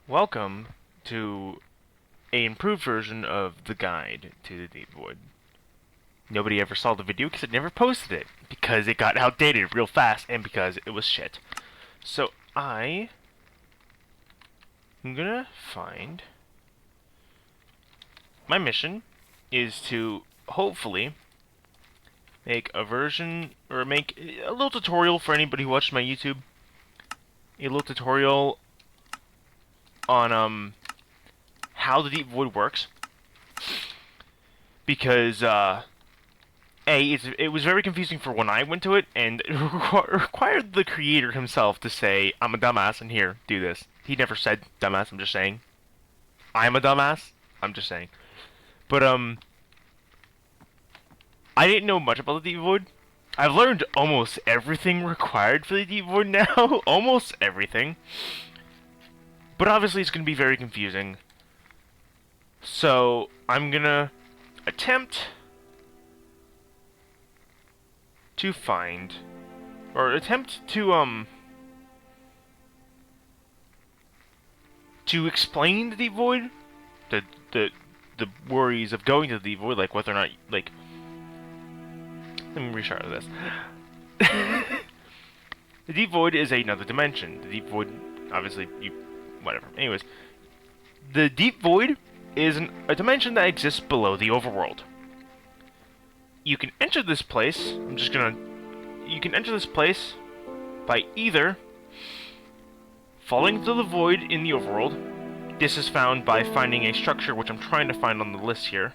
Welcome to a improved version of the guide to the Deep Void. Nobody ever saw the video because it never posted it, because it got outdated real fast and because it was shit. So I'm gonna find... My mission is to hopefully make a version, or make a little tutorial for anybody who watches my YouTube. A little tutorial on how the Deep Void works, because it was very confusing for when I went to it, and it required the creator himself to say, "I'm a dumbass, and here, do this." He never said dumbass. I'm just saying, I'm a dumbass. I'm just saying, but I didn't know much about the Deep Void. I've learned almost everything required for the Deep Void now, almost everything. But obviously it's going to be very confusing. So I'm going to attempt to find, or attempt to explain the Deep Void, the worries of going to the Deep Void, like whether or not, like, let me restart this. The Deep Void is another dimension. The Deep Void, obviously, whatever. Anyways, the Deep Void is a dimension that exists below the overworld. You can enter this place, you can enter this place by either falling into the void in the overworld. This is found by finding a structure, which I'm trying to find on the list here.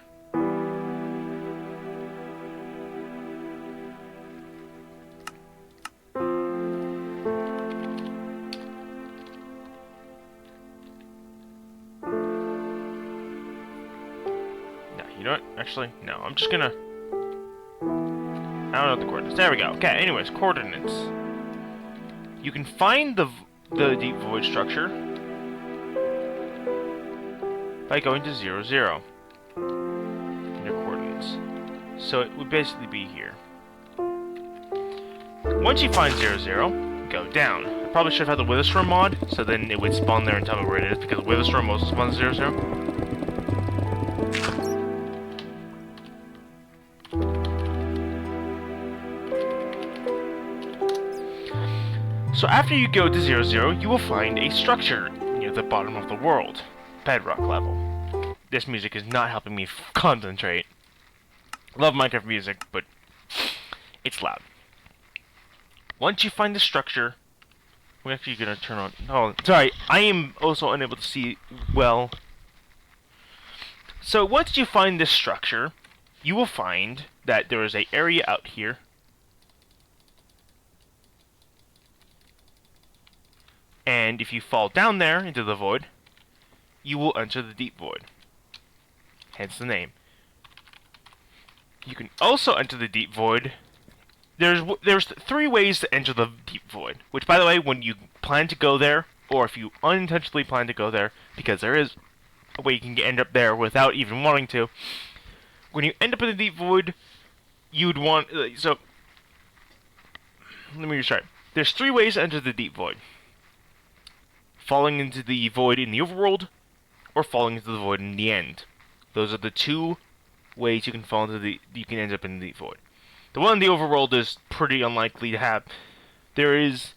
You know what? Actually, no. I'm just gonna... I don't know the coordinates. There we go. Okay, anyways, coordinates. You can find the Deep Void structure by going to 0, 0 in your coordinates. So it would basically be here. Once you find 0, 0, go down. I probably should have had the Witherstorm mod, so then it would spawn there and tell me where it is, because Witherstorm also spawns 0, 0. So after you go to 0, 0, you will find a structure near the bottom of the world, bedrock level. This music is not helping me concentrate. Love Minecraft music, but it's loud. Once you find the structure, we're actually gonna turn on... Oh, sorry, I am also unable to see well. So once you find this structure, you will find that there is an area out here. And if you fall down there into the void, you will enter the Deep Void. Hence the name. You can also enter the Deep Void. There's 3 ways to enter the Deep Void. Which, by the way, when you plan to go there, or if you unintentionally plan to go there, because there is a way you can end up there without even wanting to. When you end up in the Deep Void, you'd want... so, let me restart. There's 3 ways to enter the Deep Void. Falling into the void in the overworld, or falling into the void in the end. Those are the 2 ways you can fall into you can end up in the void. The one in the overworld is pretty unlikely to have. There is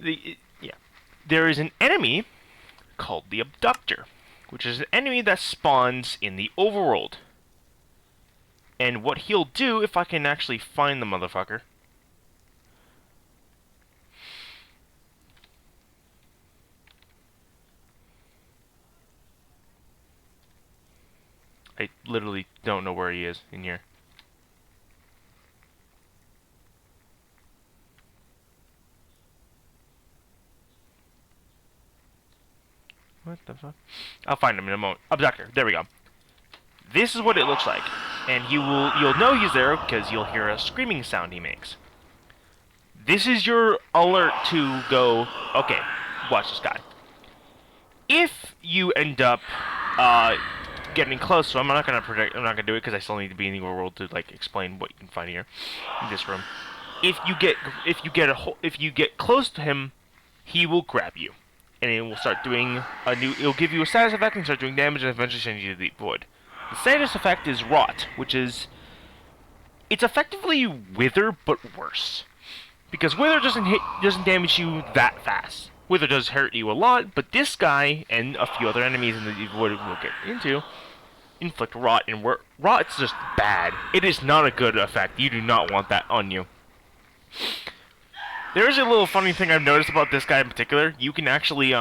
an enemy called the Abductor, which is an enemy that spawns in the overworld. And what he'll do, if I can actually find the motherfucker... I literally don't know where he is in here. What the fuck? I'll find him in a moment. Abductor, there we go. This is what it looks like. And you'll know he's there because you'll hear a screaming sound he makes. This is your alert to go, okay, watch this guy. If you end up getting close, so I'm not gonna do it because I still need to be in the world to like explain what you can find here in this room. If you get close to him, he will grab you. and it will start doing a new. It'll give you a status effect and start doing damage, and eventually send you to the deep void. The status effect is rot, which is it's effectively wither but worse, because wither doesn't damage you that fast. Wither does hurt you a lot, but this guy and a few other enemies in the deep void we'll get into inflict rot, and rot's just bad. It is not a good effect. You do not want that on you. There is a little funny thing I've noticed about this guy in particular. You can actually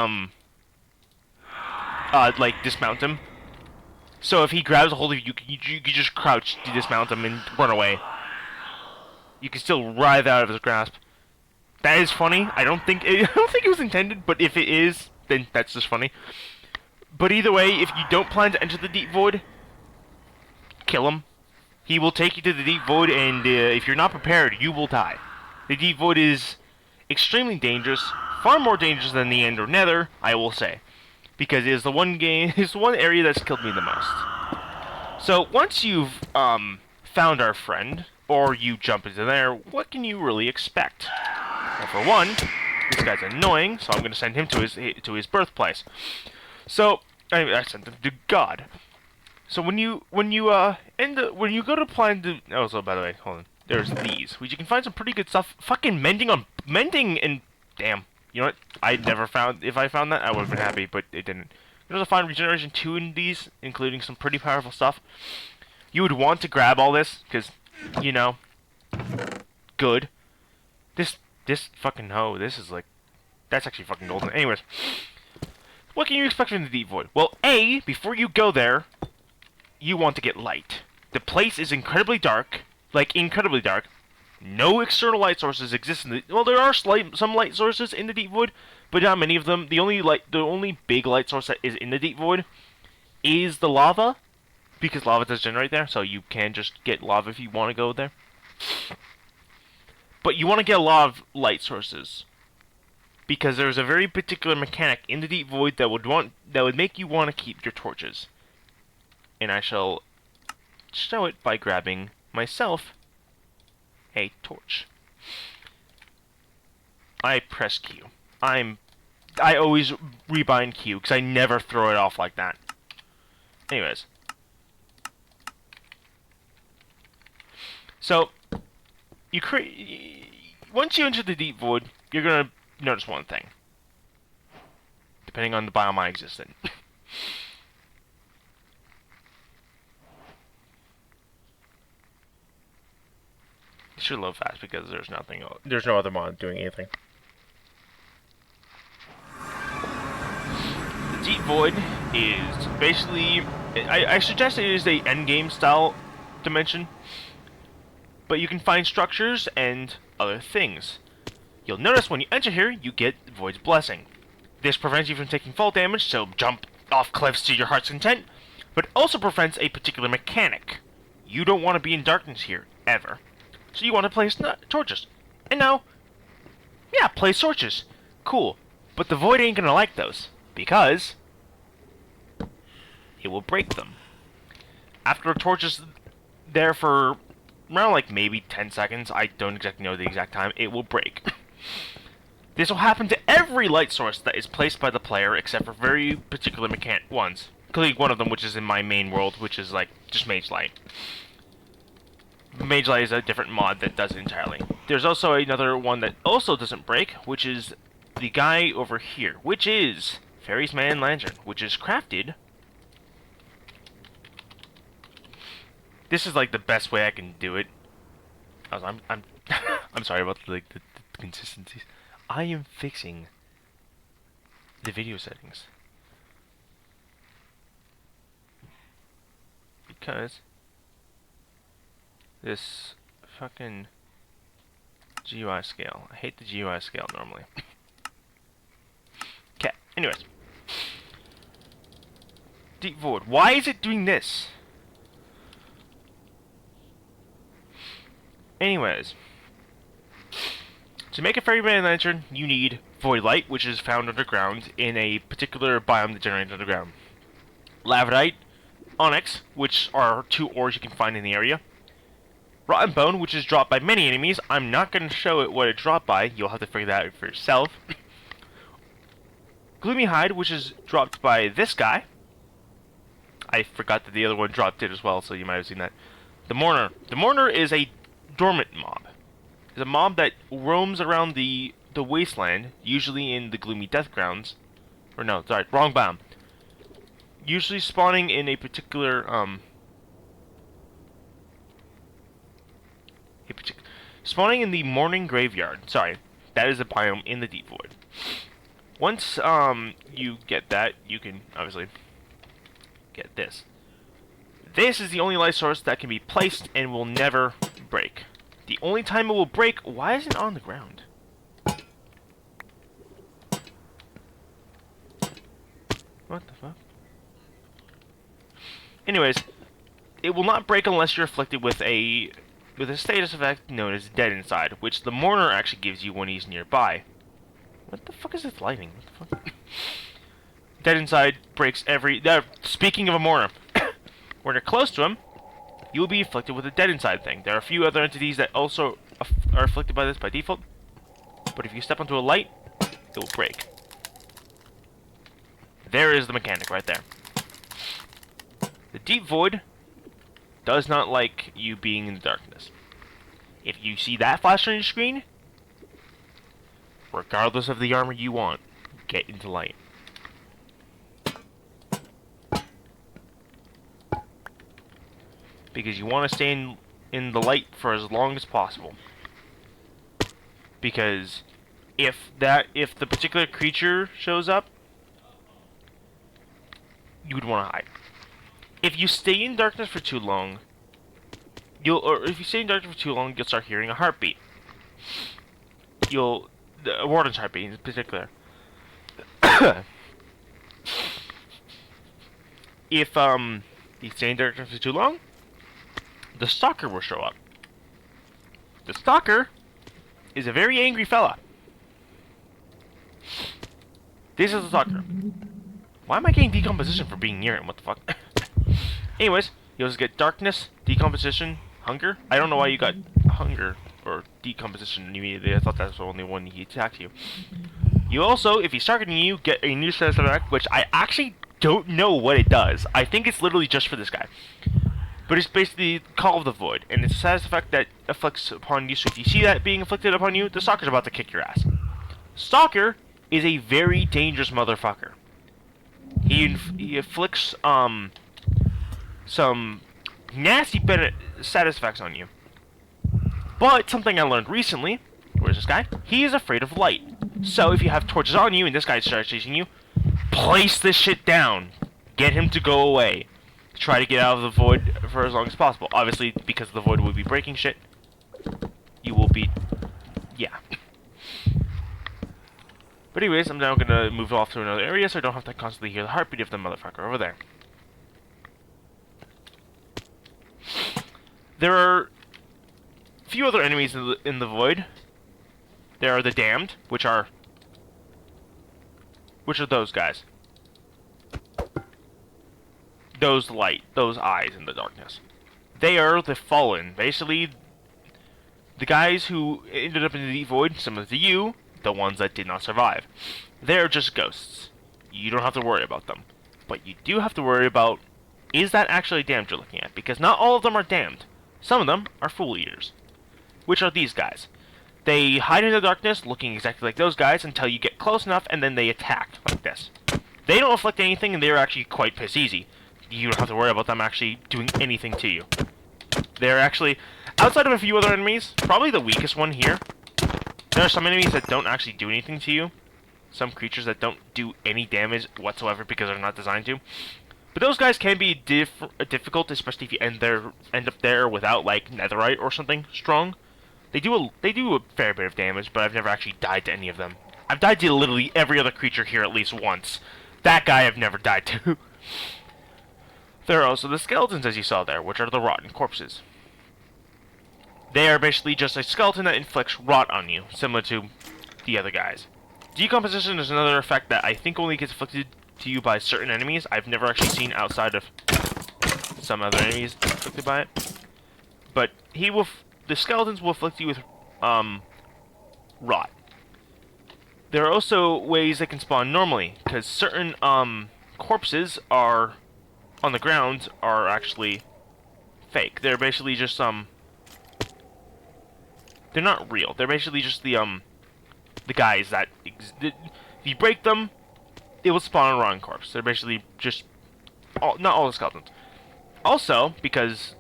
like dismount him. So if he grabs a hold of you, you can just crouch to dismount him and run away. You can still writhe out of his grasp. That is funny. I don't think it was intended, but if it is, then that's just funny. But either way, if you don't plan to enter the deep void, kill him. He will take you to the deep void, and if you're not prepared, you will die. The deep void is extremely dangerous, far more dangerous than the end or nether, I will say, because it is the one area that's killed me the most. So once you've found our friend, or you jump into there, what can you really expect? Well, for one, this guy's annoying, so I'm going to send him to his birthplace. So I sent him to God. So when you go to plan to by the way, hold on. There's these, which you can find some pretty good stuff. Fucking mending and damn, you know what? If I found that, I would have been happy, but it didn't. There's a find regeneration 2 in these, including some pretty powerful stuff. You would want to grab all this because, you know, good. This fucking hoe. This is like, that's actually fucking golden. Anyways. What can you expect from the deep void? Well, A, before you go there, you want to get light. The place is incredibly dark, like incredibly dark. No external light sources exist in the. Well, there are some light sources in the deep void, but not many of them. The only big light source that is in the deep void is the lava, because lava does generate there, so you can just get lava if you want to go there. But you want to get a lot of light sources, because there's a very particular mechanic in the deep void that would make you want to keep your torches. And I shall show it by grabbing myself a torch. I press Q. I always rebind Q because I never throw it off like that. Anyways. So once you enter the deep void, you're gonna notice one thing. Depending on the biome I exist in. It should load fast because there's no other mod doing anything. The deep void is basically, I suggest it is a endgame style dimension, but you can find structures and other things. You'll notice when you enter here, you get Void's Blessing. This prevents you from taking fall damage, so jump off cliffs to your heart's content, but also prevents a particular mechanic. You don't want to be in darkness here, ever. So you want to place torches. And now, yeah, place torches. Cool. But the void ain't gonna like those, because it will break them. After a torch is there for around like maybe 10 seconds, I don't exactly know the exact time, it will break. This will happen to every light source that is placed by the player, except for very particular ones. Including one of them, which is in my main world, which is like just Mage Light. Mage Light is a different mod that does it entirely. There's also another one that also doesn't break, which is the guy over here, which is Fairy's Man Lantern, which is crafted. This is like the best way I can do it. I'm I'm sorry about the consistencies. I am fixing the video settings because this fucking GUI scale. I hate the GUI scale normally. Okay, anyways. Deep void. Why is it doing this? Anyways. To make a Fairy Man Lantern, you need Void Light, which is found underground in a particular biome that generates underground. Lavadite, Onyx, which are 2 ores you can find in the area. Rotten Bone, which is dropped by many enemies. I'm not going to show it what it dropped by. You'll have to figure that out for yourself. Gloomy Hide, which is dropped by this guy. I forgot that the other one dropped it as well, so you might have seen that. The Mourner. The Mourner is a dormant mob. It's a mob that roams around the wasteland, usually in the Gloomy Death Grounds. Or no, sorry, wrong biome. Usually spawning in a particular, spawning in the Morning Graveyard. Sorry, that is a biome in the Deep Void. Once, you get that, you can, obviously, get this. This is the only light source that can be placed and will never break. The only time it will break... Why is it on the ground? What the fuck? Anyways, it will not break unless you're afflicted with a status effect known as Dead Inside, which the Mourner actually gives you when he's nearby. What the fuck is this lighting? What the fuck? Dead Inside breaks every... speaking of a Mourner, when you're close to him, you will be afflicted with a Dead Inside thing. There are a few other entities that also are afflicted by this by default, but if you step onto a light, it will break. There is the mechanic right there. The Deep Void does not like you being in the darkness. If you see that flash on your screen, regardless of the armor you want, get into light. Because you want to stay in the light for as long as possible. Because if the particular creature shows up, you would want to hide. If you stay in darkness for too long, you'll start hearing a heartbeat. A warden's heartbeat in particular. If you stay in darkness for too long, the Stalker will show up. The Stalker is a very angry fella. This is the Stalker. Why am I getting decomposition for being near him? What the fuck? Anyways, you also get darkness, decomposition, hunger. I don't know why you got hunger or decomposition immediately. I thought that was the only one he attacked you. You also, if he's targeting you, get a new status effect, which I actually don't know what it does. I think it's literally just for this guy. But it's basically Call of the Void, and it's a status effect that afflicts upon you, so if you see that being inflicted upon you, the Stalker's about to kick your ass. Stalker is a very dangerous motherfucker. He afflicts, some nasty status effects on you. But something I learned recently, where's this guy? He is afraid of light. So if you have torches on you and this guy starts chasing you, place this shit down. Get him to go away. Try to get out of the void for as long as possible. Obviously, because the void will be breaking shit, you will be... yeah. But anyways, I'm now gonna move off to another area so I don't have to constantly hear the heartbeat of the motherfucker over there. There are a few other enemies in the void. There are the Damned, which are those guys. Those eyes in the darkness. They are the Fallen. Basically, the guys who ended up in the Deep Void, similar to you, the ones that did not survive. They're just ghosts. You don't have to worry about them. But you do have to worry about, is that actually damned you're looking at? Because not all of them are damned. Some of them are Fool Eaters, which are these guys. They hide in the darkness, looking exactly like those guys, until you get close enough, and then they attack, like this. They don't afflict anything, and they're actually quite piss easy. You don't have to worry about them actually doing anything to you. They're actually, outside of a few other enemies, probably the weakest one here. There are some enemies that don't actually do anything to you. Some creatures that don't do any damage whatsoever because they're not designed to. But those guys can be difficult, especially if you end up there without, like, netherite or something strong. They do a fair bit of damage, but I've never actually died to any of them. I've died to literally every other creature here at least once. That guy I've never died to. There are also the skeletons, as you saw there, which are the rotten corpses. They are basically just a skeleton that inflicts rot on you, similar to the other guys. Decomposition is another effect that I think only gets afflicted to you by certain enemies. I've never actually seen outside of some other enemies afflicted by it. But the skeletons will afflict you with rot. there are also ways they can spawn normally, because certain corpses are on the ground are actually fake. They're basically just they're not real. They're basically just the guys that if you break them, it will spawn a wrong corpse. They're basically just not all the skeletons. Also, because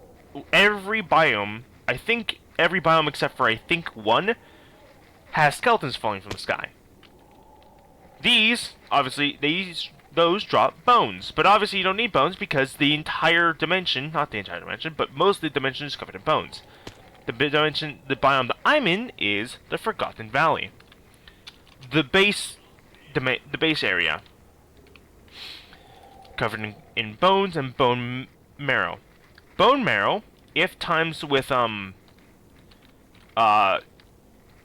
every biome, I think every biome except for I think one, has skeletons falling from the sky. These, obviously, those drop bones. But obviously you don't need bones because the entire dimension, not the entire dimension, but most of the dimension is covered in bones. The biome that I'm in is the Forgotten Valley. The base area, covered in bones and bone marrow. Bone marrow, if times with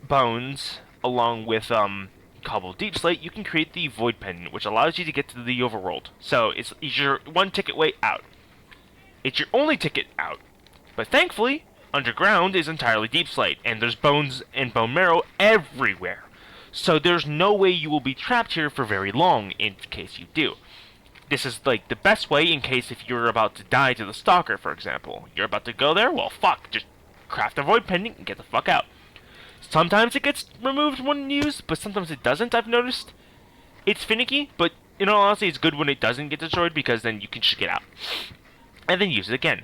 bones along with cobbled deep slate, you can create the void pendant, which allows you to get to the overworld. So it's your one ticket way out. It's your only ticket out. But thankfully, underground is entirely deep slate, and there's bones and bone marrow everywhere. So there's no way you will be trapped here for very long in case you do. This is like the best way in case if you're about to die to the Stalker, for example. You're about to go there? Well, fuck, just craft a void pendant and get the fuck out. Sometimes it gets removed when used, but sometimes it doesn't, I've noticed. It's finicky, but in all honesty, it's good when it doesn't get destroyed because then you can just get out. And then use it again.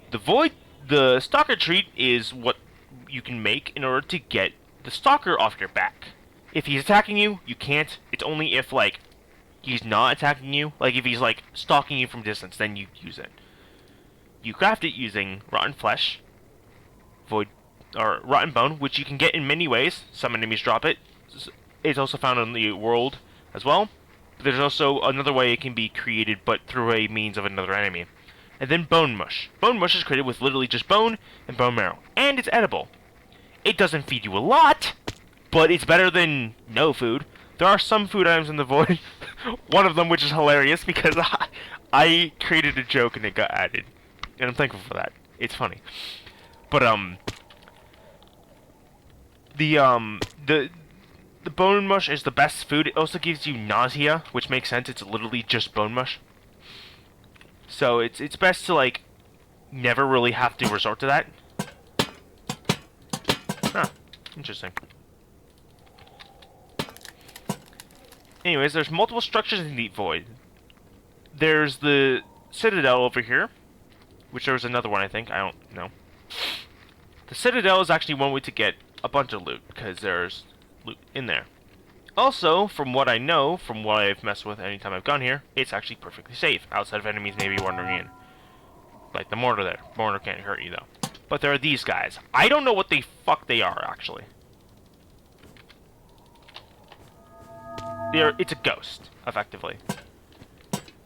The Stalker treat is what you can make in order to get the Stalker off your back. If he's attacking you, you can't. It's only if, like, he's not attacking you. Like, if he's, like, stalking you from distance, then you use it. You craft it using rotten flesh, rotten bone, which you can get in many ways. Some enemies drop it. It's also found in the world as well. But there's also another way it can be created, but through a means of another enemy. And then bone mush. Bone mush is created with literally just bone and bone marrow. And it's edible. It doesn't feed you a lot, but it's better than no food. There are some food items in the void. One of them which is hilarious because I created a joke and it got added. And I'm thankful for that. It's funny. But the bone mush is the best food. It also gives you nausea, which makes sense. It's literally just bone mush. So it's best to like never really have to resort to that. Huh. Interesting. Anyways, there's multiple structures in Deep Void. There's the Citadel over here, which there was another one, I think. I don't know. The Citadel is actually one way to get a bunch of loot, because there's loot in there. Also, from what I know, from what I've messed with anytime I've gone here, it's actually perfectly safe, outside of enemies maybe wandering in. Like the mortar there. Mortar can't hurt you, though. But there are these guys. I don't know what the fuck they are, actually. It's a ghost, effectively.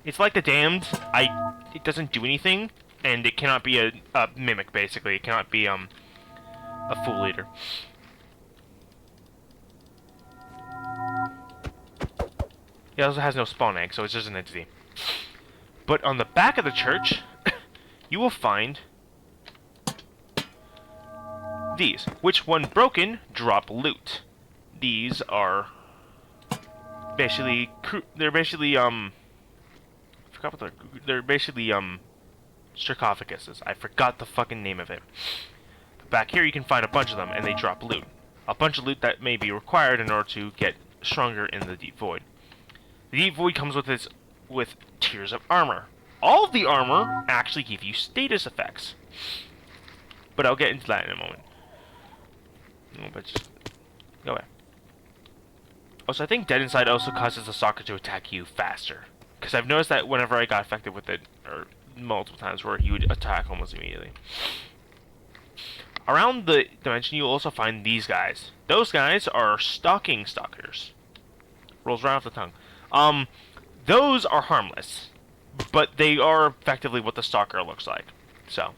It's like the Damned. It doesn't do anything, and it cannot be a mimic, basically. It cannot be, a Fool Eater. It also has no spawn egg, so it's just an entity. But on the back of the church, you will find these, which when broken, drop loot. These are basically, they're basically sarcophaguses. I forgot the fucking name of it. Back here you can find a bunch of them, and they drop loot. A bunch of loot that may be required in order to get stronger in the Deep Void. The Deep Void comes with tiers of armor. All of the armor actually give you status effects. But I'll get into that in a moment. But just go away. Also, I think Dead Inside also causes the Stalker to attack you faster. Because I've noticed that whenever I got affected with it, or multiple times where he would attack almost immediately. Around the dimension, you'll also find these guys. Those guys are stalking stalkers. Rolls right off the tongue. Those are harmless, but they are effectively what the Stalker looks like. So,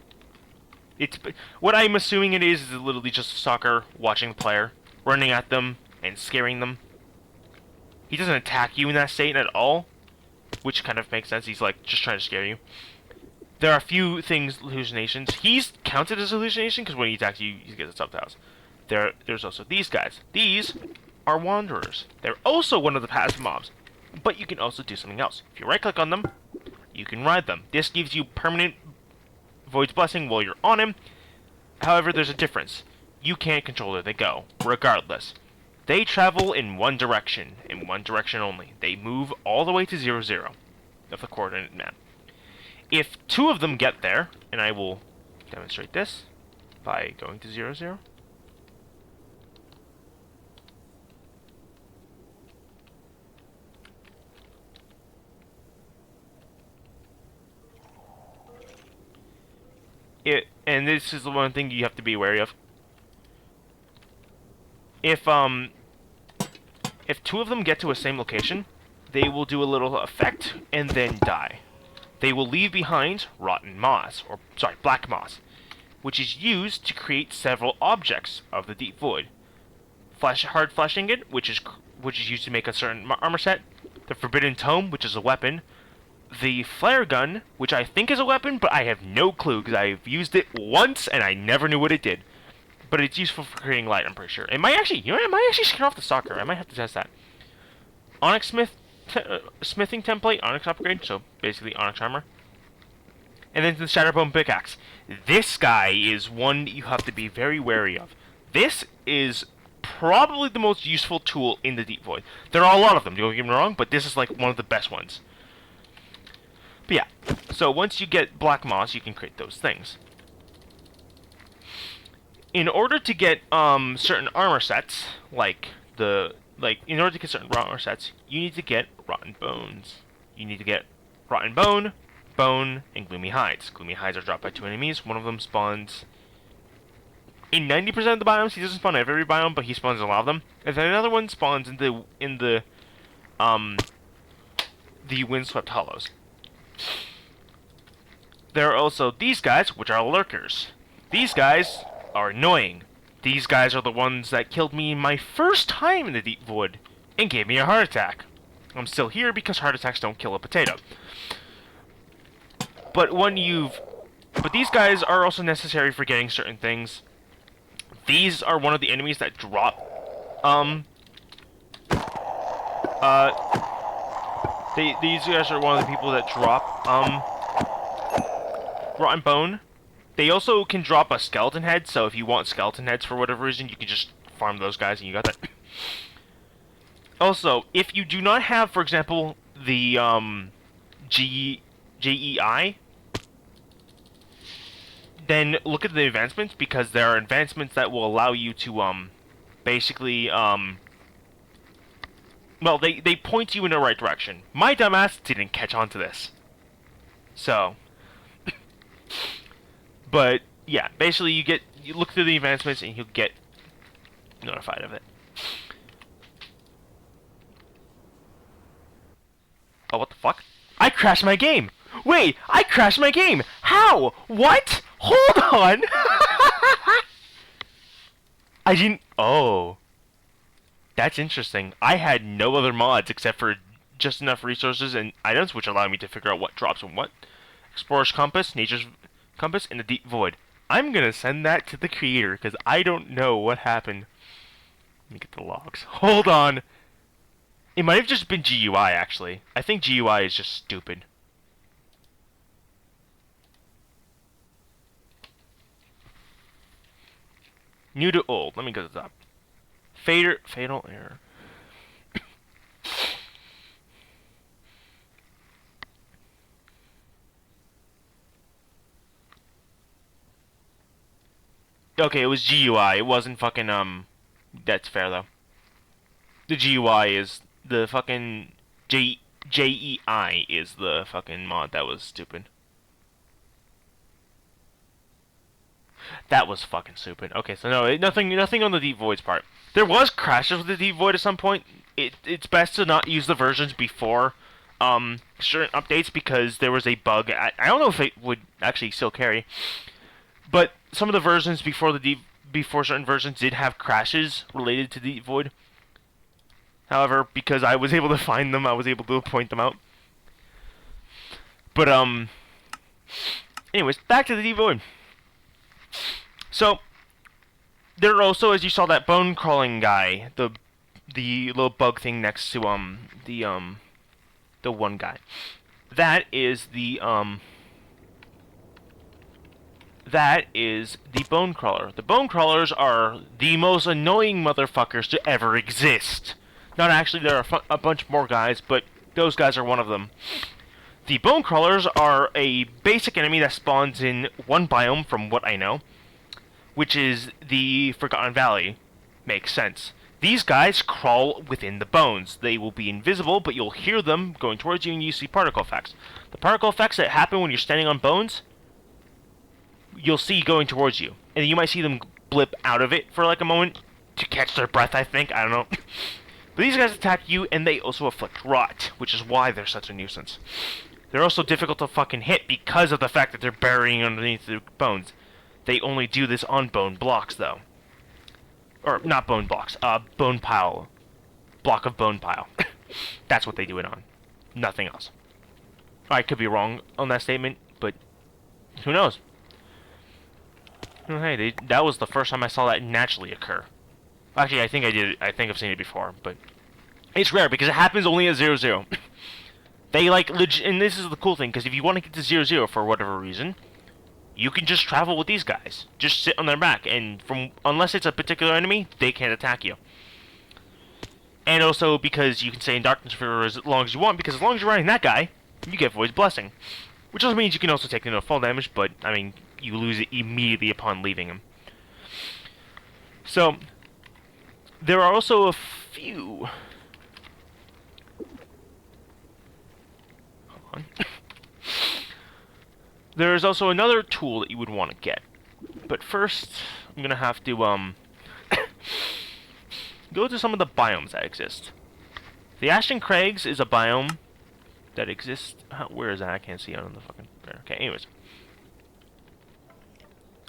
it's what I'm assuming it is literally just a Stalker watching the player, running at them and scaring them. He doesn't attack you in that state at all, which kind of makes sense. He's like just trying to scare you. There are a few things, hallucinations. He's counted as a hallucination because when he attacks you, he gets a subtiles. There's also these guys. These are Wanderers. They're also one of the passive mobs, but you can also do something else. If you right-click on them, you can ride them. This gives you permanent Void's Blessing while you're on him. However, there's a difference. You can't control where they go, regardless. They travel in one direction only. They move all the way to 0, 0 of the coordinate map. If two of them get there, and I will demonstrate this by going to 0, 0. And this is the one thing you have to be wary of. If two of them get to a same location, they will do a little effect and then die. They will leave behind rotten moss, or sorry, black moss, which is used to create several objects of the Deep Void. Hard flesh ingot, which is used to make a certain armor set. The Forbidden Tome, which is a weapon. The flare gun, which I think is a weapon, but I have no clue because I've used it once and I never knew what it did. But it's useful for creating light, I'm pretty sure. It might actually, it might actually scare off the Stalker. I might have to test that. Onyx smithing template, Onyx upgrade, so basically Onyx armor. And then the Shatterbone pickaxe. This guy is one you have to be very wary of. This is probably the most useful tool in the Deep Void. There are a lot of them, don't get me wrong, but this is like one of the best ones. But yeah, so once you get black moss, you can create those things. In order to get certain armor sets, in order to get certain armor sets, you need to get rotten bones. You need to get rotten bone, and gloomy hides. Gloomy hides are dropped by 2 enemies. One of them spawns in 90% of the biomes. He doesn't spawn in every biome, but he spawns in a lot of them. And then another one spawns in the Windswept hollows. There are also these guys, which are lurkers. These guys are annoying. These guys are the ones that killed me my first time in the Deep Void and gave me a heart attack. I'm still here because heart attacks don't kill a potato. But these guys are also necessary for getting certain things. These are one of the enemies that drop these guys are one of the people that drop rotten bone. They also can drop a skeleton head, so if you want skeleton heads for whatever reason, you can just farm those guys and you got that. Also, if you do not have, for example, the GEI, then look at the advancements, because there are advancements that will allow you to basically well, they point you in the right direction. My dumbass didn't catch on to this. So but yeah, basically you look through the advancements and you'll get notified of it. Oh, what the fuck? I crashed my game! Wait, I crashed my game! How? What? Hold on! I didn't... Oh. That's interesting. I had no other mods except for just enough resources and items which allow me to figure out what drops and what. Explorer's Compass, Nature's Compass, and the Deep Void. I'm gonna send that to the creator because I don't know what happened. Let me get the logs. Hold on! It might have just been GUI, actually. I think GUI is just stupid. New to old. Let me go to the top. Fatal error. Okay, it was GUI. It wasn't fucking, That's fair, though. The GUI is... The fucking... JEI is the fucking mod that was stupid. That was fucking stupid. Okay, so no, nothing on the Deep Void's part. There was crashes with the Deep Void at some point. It's best to not use the versions before certain updates because there was a bug. I don't know if it would actually still carry, but some of the versions before certain versions did have crashes related to the Deep Void. However, because I was able to find them, I was able to point them out. But anyways, back to the Deep Void. So, there are also, as you saw, that bone crawling guy, the the little bug thing next to the one guy. That is the bone crawler. The bone crawlers are the most annoying motherfuckers to ever exist. Not actually, there are a bunch more guys, but those guys are one of them. The bone crawlers are a basic enemy that spawns in one biome, from what I know, which is the Forgotten Valley. Makes sense. These guys crawl within the bones. They will be invisible, but you'll hear them going towards you, and you see particle effects. The particle effects that happen when you're standing on bones, you'll see going towards you. And you might see them blip out of it for like a moment to catch their breath, I think. I don't know. But these guys attack you, and they also afflict rot, which is why they're such a nuisance. They're also difficult to fucking hit because of the fact that they're burying underneath the bones. They only do this on bone blocks, though. Or, not bone blocks, bone pile. Block of bone pile. That's what they do it on. Nothing else. I could be wrong on that statement, but who knows? Oh, hey, that was the first time I saw that naturally occur. Actually, I think I did. I think I've seen it before, but it's rare because it happens only at 0-0. They like legit, and this is the cool thing, because if you want to get to 0-0 for whatever reason, you can just travel with these guys. Just sit on their back, and unless it's a particular enemy, they can't attack you. And also because you can stay in darkness for as long as you want, because as long as you're riding that guy, you get Void's Blessing. Which also means you can also take no fall damage, but, I mean, you lose it immediately upon leaving him. So, there are also a few... Hold on. There's also another tool that you would want to get. But first, I'm gonna have to, go to some of the biomes that exist. The Ashton Crags is a biome that exists... Where is that? I can't see it on the fucking... Okay, anyways.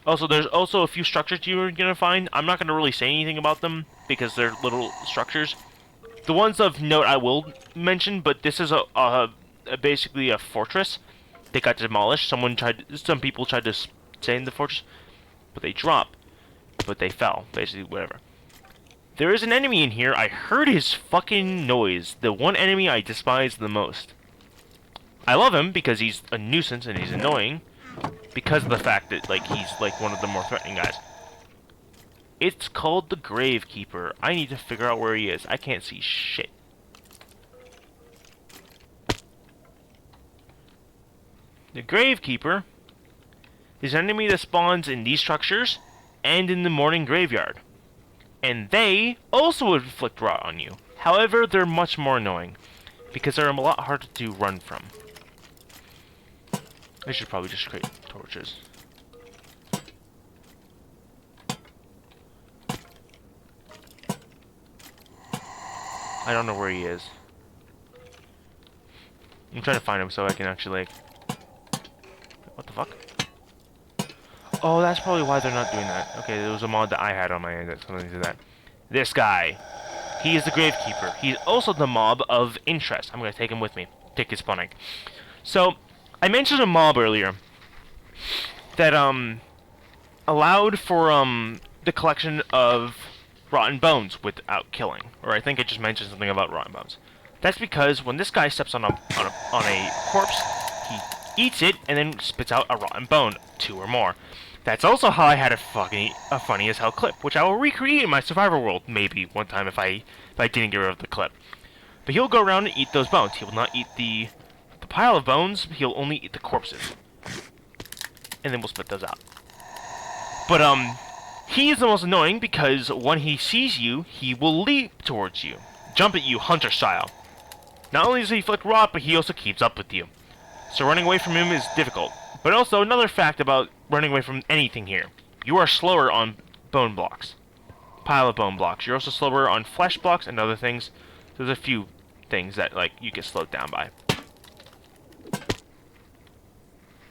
Also, there's also a few structures you're gonna find. I'm not gonna really say anything about them, because they're little structures. The ones of note I will mention, but this is basically a fortress. They got demolished. Some people tried to stay in the fortress, but they dropped. But they fell, basically, whatever. There is an enemy in here. I heard his fucking noise. The one enemy I despise the most. I love him because he's a nuisance and he's annoying. Because of the fact that, like, he's, like, one of the more threatening guys. It's called the Gravekeeper. I need to figure out where he is. I can't see shit. The Gravekeeper is an enemy that spawns in these structures and in the morning graveyard. And they also inflict rot on you. However, they're much more annoying, because they're a lot harder to run from. I should probably just create torches. I don't know where he is. I'm trying to find him so I can actually, like... What the fuck? Oh, that's probably why they're not doing that. Okay, there was a mod that I had on my end that's something to that. This guy. He is the Gravekeeper. He's also the mob of interest. I'm going to take him with me. Take his spawning. So, I mentioned a mob earlier that, allowed for, the collection of rotten bones without killing. Or I think I just mentioned something about rotten bones. That's because when this guy steps on a corpse, he eats it and then spits out a rotten bone, 2 or more. That's also how I had a funny as hell clip, which I will recreate in my survivor world, maybe one time if I didn't get rid of the clip. But he'll go around and eat those bones. He will not eat the pile of bones. He'll only eat the corpses, and then we'll spit those out. But he is the most annoying because when he sees you, he will leap towards you, jump at you, hunter style. Not only does he flick rot, but he also keeps up with you. So running away from him is difficult. But also, another fact about running away from anything here. You are slower on bone blocks. Pile of bone blocks. You're also slower on flesh blocks and other things. There's a few things that, like, you get slowed down by.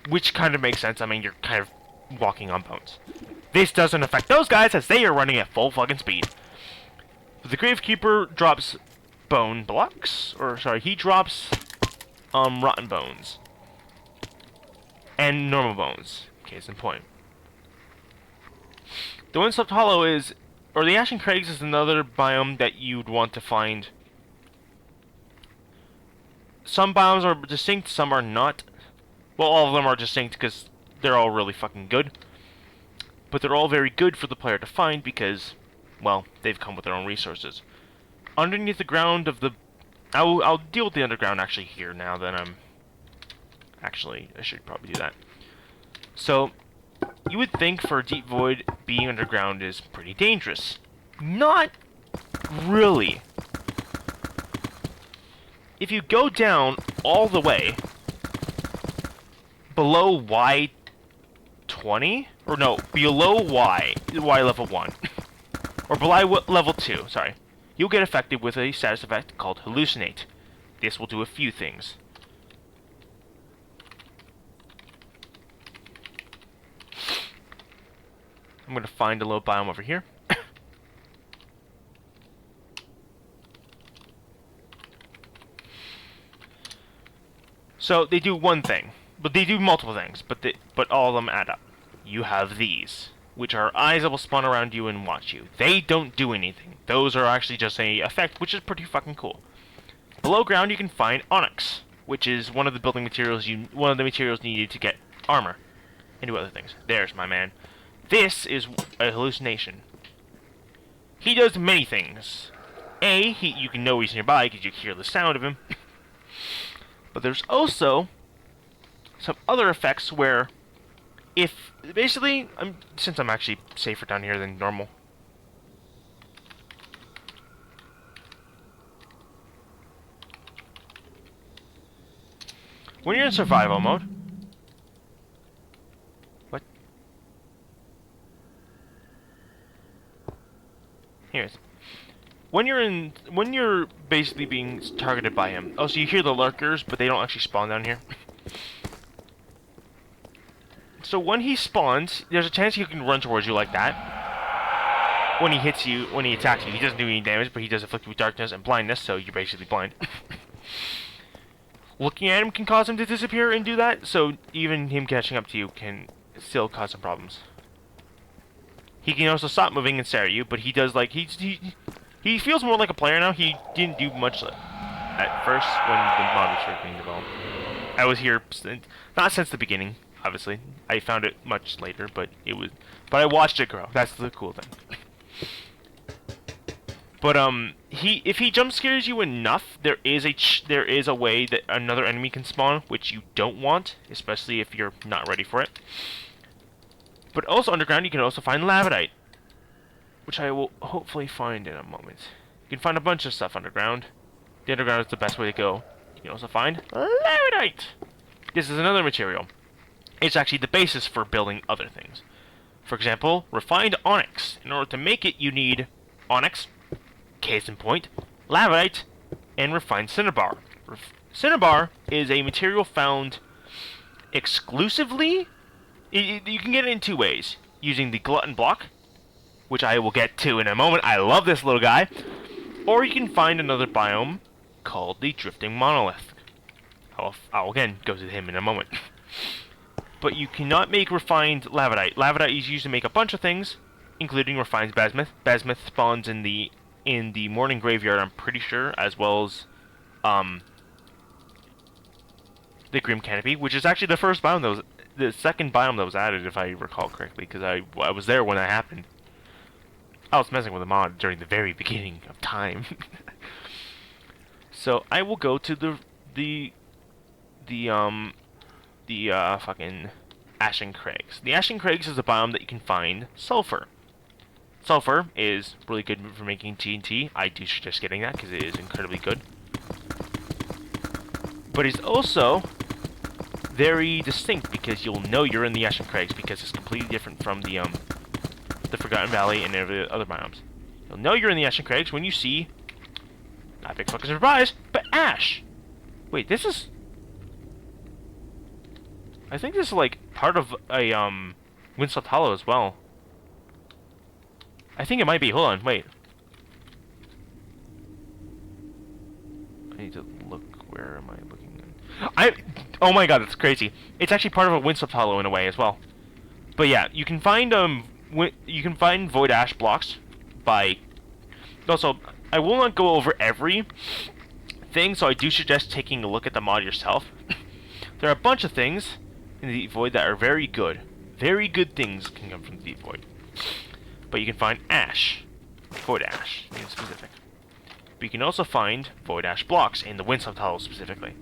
Which kind of makes sense. I mean, you're kind of walking on bones. This doesn't affect those guys as they are running at full fucking speed. The Gravekeeper drops bone blocks. Or, sorry, he drops rotten bones. And normal bones, case in point. The Windswept Hollow is or the Ashen Crags is another biome that you'd want to find. Some biomes are distinct, some are not. Well, all of them are distinct because they're all really fucking good. But they're all very good for the player to find because, well, they've come with their own resources. Underneath the ground of the... I'll deal with the underground actually here now that I'm... Actually, I should probably do that. So, you would think for a deep void, being underground is pretty dangerous. Not really. If you go down all the way below Y20, or no, below Y level 1, or below level 2, sorry, you'll get affected with a status effect called Hallucinate. This will do a few things. I'm going to find a little biome over here. So they do one thing, but they do multiple things, but all of them add up. You have these, which are eyes that will spawn around you and watch you. They don't do anything. Those are actually just an effect, which is pretty fucking cool. Below ground, you can find onyx, which is one of the building materials needed to get armor and do other things. There's my man. This is a hallucination. He does many things. You can know he's nearby because you hear the sound of him. But there's also some other effects where, since I'm actually safer down here than normal. When you're in survival mode, what? Here's. When you're basically being targeted by him. Oh, so you hear the lurkers, but they don't actually spawn down here. So when he spawns, there's a chance he can run towards you like that. When he hits you, when he attacks you, he doesn't do any damage, but he does afflict you with darkness and blindness, so you're basically blind. Looking at him can cause him to disappear and do that, so even him catching up to you can still cause some problems. He can also stop moving and stare at you, but he does like he feels more like a player now. He didn't do much at first when the mod was being developed. I was here not since the beginning, obviously. I found it much later, but I watched it grow. That's the cool thing. But if he jump scares you enough, there is a way that another enemy can spawn, which you don't want, especially if you're not ready for it. But also underground, you can also find lavidite, which I will hopefully find in a moment. You can find a bunch of stuff underground. The underground is the best way to go. You can also find lavidite. This is another material. It's actually the basis for building other things. For example, refined onyx. In order to make it, you need onyx, case in point, lavidite, and refined cinnabar. Cinnabar is a material found exclusively. You can get it in two ways. Using the Glutton block, which I will get to in a moment. I love this little guy. Or you can find another biome called the Drifting Monolith. I'll again go to him in a moment. But you cannot make refined lavidite. Lavidite is used to make a bunch of things, including refined bismuth. Bismuth spawns in the morning graveyard, I'm pretty sure, as well as the Grim Canopy, which is actually the first biome that was the second biome that was added, if I recall correctly, because I was there when that happened. I was messing with the mod during the very beginning of time. So I will go to the fucking Ashen Crags. The Ashen Crags is a biome that you can find sulfur. Sulfur is really good for making TNT. I do suggest getting that because it is incredibly good. But it's also very distinct because you'll know you're in the Ashen Crags because it's completely different from the Forgotten Valley and every other biomes. You'll know you're in the Ashen Crags when you see, not big fucking surprise, but ash. Wait, this is, I think this is like part of a Windswept Hollow as well. I think it might be. Hold on, wait. I need to look. Where am I looking? Oh my god, that's crazy. It's actually part of a Windswept Hollow in a way as well. But yeah, you can find void ash blocks by... Also, I will not go over every thing, so I do suggest taking a look at the mod yourself. There are a bunch of things in the Deep Void that are very good. Very good things can come from the Deep Void. But you can find ash. Void ash, in specific. But you can also find void ash blocks in the Windswept Hollow specifically.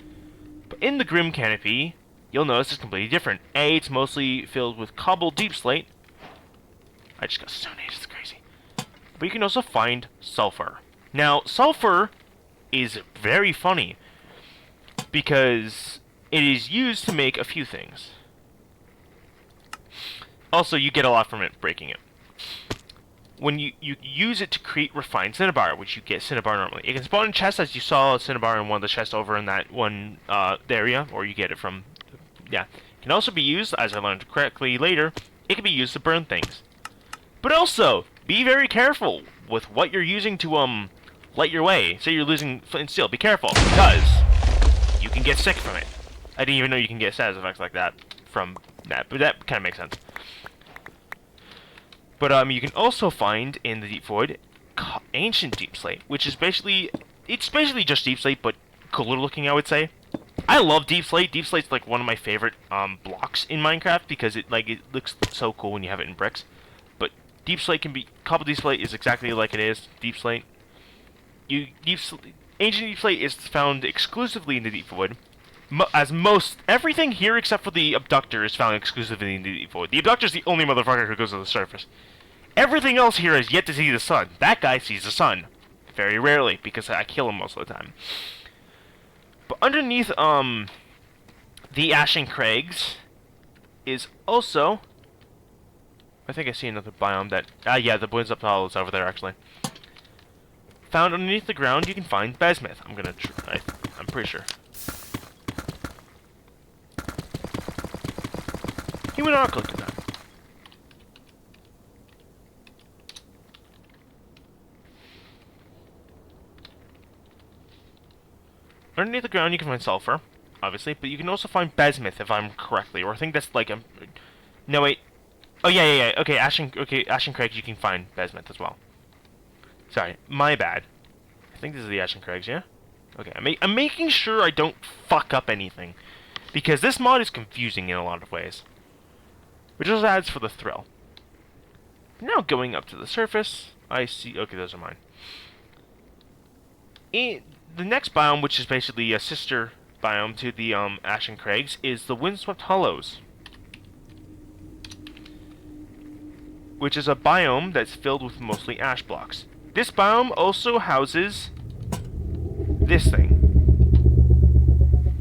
But in the Grim Canopy, you'll notice it's completely different. A, it's mostly filled with cobbled deep slate. I just got Stone Age, it's crazy. But you can also find sulfur. Now, sulfur is very funny because it is used to make a few things. Also, you get a lot from it breaking it. When you use it to create refined cinnabar, which you get cinnabar normally. It can spawn in chests, as you saw cinnabar in one of the chests over in that one area, or you get it from... Yeah. It can also be used, as I learned correctly later, it can be used to burn things. But also, be very careful with what you're using to light your way. Say you're losing flint and steel, be careful, because you can get sick from it. I didn't even know you can get status effects like that from that, but that kind of makes sense. But you can also find in the Deep Void ancient deep slate, which is basically just deep slate, but cooler looking, I would say. I love deep slate. Deep slate's like one of my favorite blocks in Minecraft because it looks so cool when you have it in bricks. But deep slate can be cobbled deep slate is exactly like it is deep slate. Ancient deep slate is found exclusively in the Deep Void. Everything here except for the Abductor is found exclusively in the Deep Void. The Abductor is the only motherfucker who goes to the surface. Everything else here has yet to see the sun. That guy sees the sun. Very rarely, because I kill him most of the time. But underneath, the Ashen Crags is also... I think I see another biome that... yeah, the Windswept Hollow is over there, actually. Found underneath the ground, you can find bismuth. I'm gonna try... I'm pretty sure. You would not click on that. Underneath the ground you can find sulfur, obviously, but you can also find bismuth if I'm correctly, or I think that's like a... No, wait. Oh, yeah. Okay, Ashen Crags you can find bismuth as well. Sorry, my bad. I think this is the Ashen Crags, yeah? Okay, I'm making sure I don't fuck up anything, because this mod is confusing in a lot of ways. Which also adds for the thrill. Now going up to the surface, I see... Okay, those are mine. The next biome, which is basically a sister biome to the Ashen Crags, is the Windswept Hollows. Which is a biome that's filled with mostly ash blocks. This biome also houses this thing.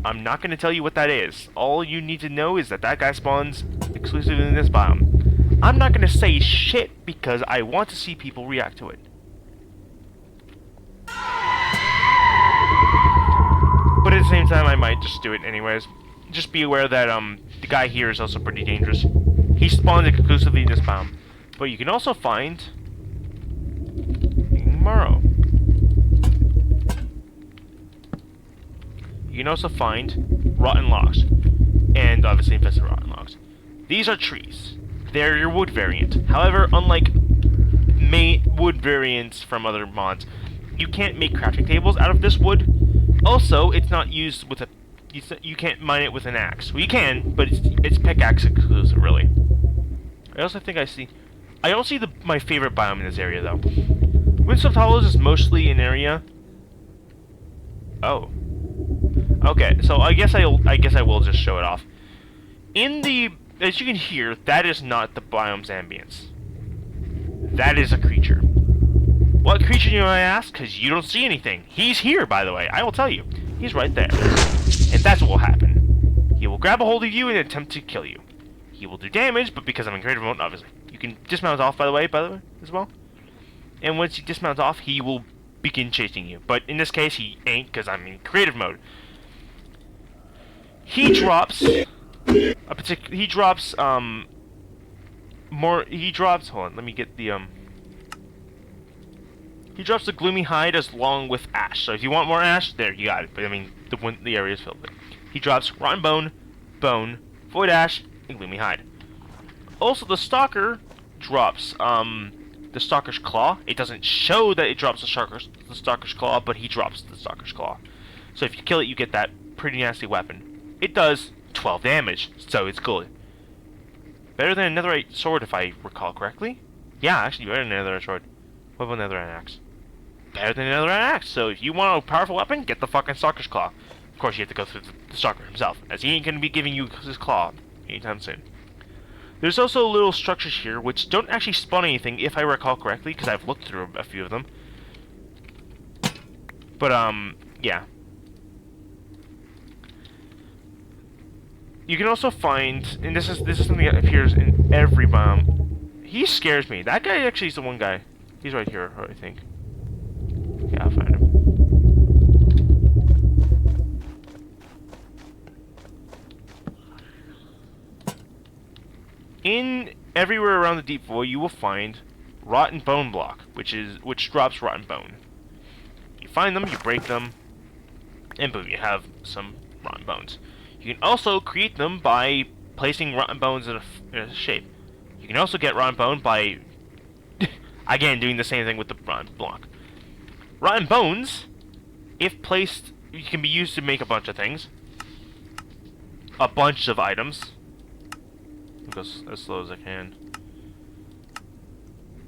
I'm not going to tell you what that is. All you need to know is that that guy spawns exclusively in this biome. I'm not going to say shit because I want to see people react to it. But at the same time, I might just do it anyways. Just be aware that the guy here is also pretty dangerous. He spawns exclusively in this biome. But you can also find... Morrow. You can also find rotten logs. And obviously infested rotten logs. These are trees. They're your wood variant. However, unlike wood variants from other mods, you can't make crafting tables out of this wood. Also, it's not used with a... You can't mine it with an axe. Well, you can, but it's pickaxe exclusive, really. I also think I see... I don't see my favorite biome in this area, though. Windswept Hollows is mostly an area... Oh. Okay, so I guess I will just show it off. In the... As you can hear, that is not the biome's ambience. That is a creature. What creature, you might ask? Because you don't see anything. He's here, by the way. I will tell you. He's right there. And that's what will happen. He will grab a hold of you and attempt to kill you. He will do damage, but because I'm in creative mode, obviously. You can dismount off, by the way, as well. And once you dismount off, he will begin chasing you. But in this case, he ain't, because I'm in creative mode. He drops... He drops, hold on, let me get the, he drops the Gloomy hide along with ash. So if you want more ash, there, you got it. But I mean, the area is filled with it. He drops rotten bone, void ash, and Gloomy hide. Also, the Stalker drops, the Stalker's Claw. It doesn't show that it drops the Stalker's Claw, but he drops the Stalker's Claw. So if you kill it, you get that pretty nasty weapon. It does 12 damage, so it's good. Better than a netherite sword, if I recall correctly. Yeah, actually better than a netherite sword. What about a netherite axe? Better than a netherite axe. So if you want a powerful weapon, get the fucking Stalker's Claw. Of course, you have to go through the Stalker himself, as he ain't going to be giving you his claw anytime soon. There's also little structures here which don't actually spawn anything, if I recall correctly, because I've looked through a few of them. But, yeah. You can also find, and this is something that appears in every biome. He scares me. That guy actually is the one guy. He's right here, I think. Yeah, I'll find him. In everywhere around the deep void, you will find rotten bone block, which drops rotten bone. You find them, you break them, and boom, you have some rotten bones. You can also create them by placing rotten bones in a shape. You can also get rotten bone by, again, doing the same thing with the rotten block. Rotten bones, if placed, can be used to make a bunch of things. A bunch of items. Go as slow as I can.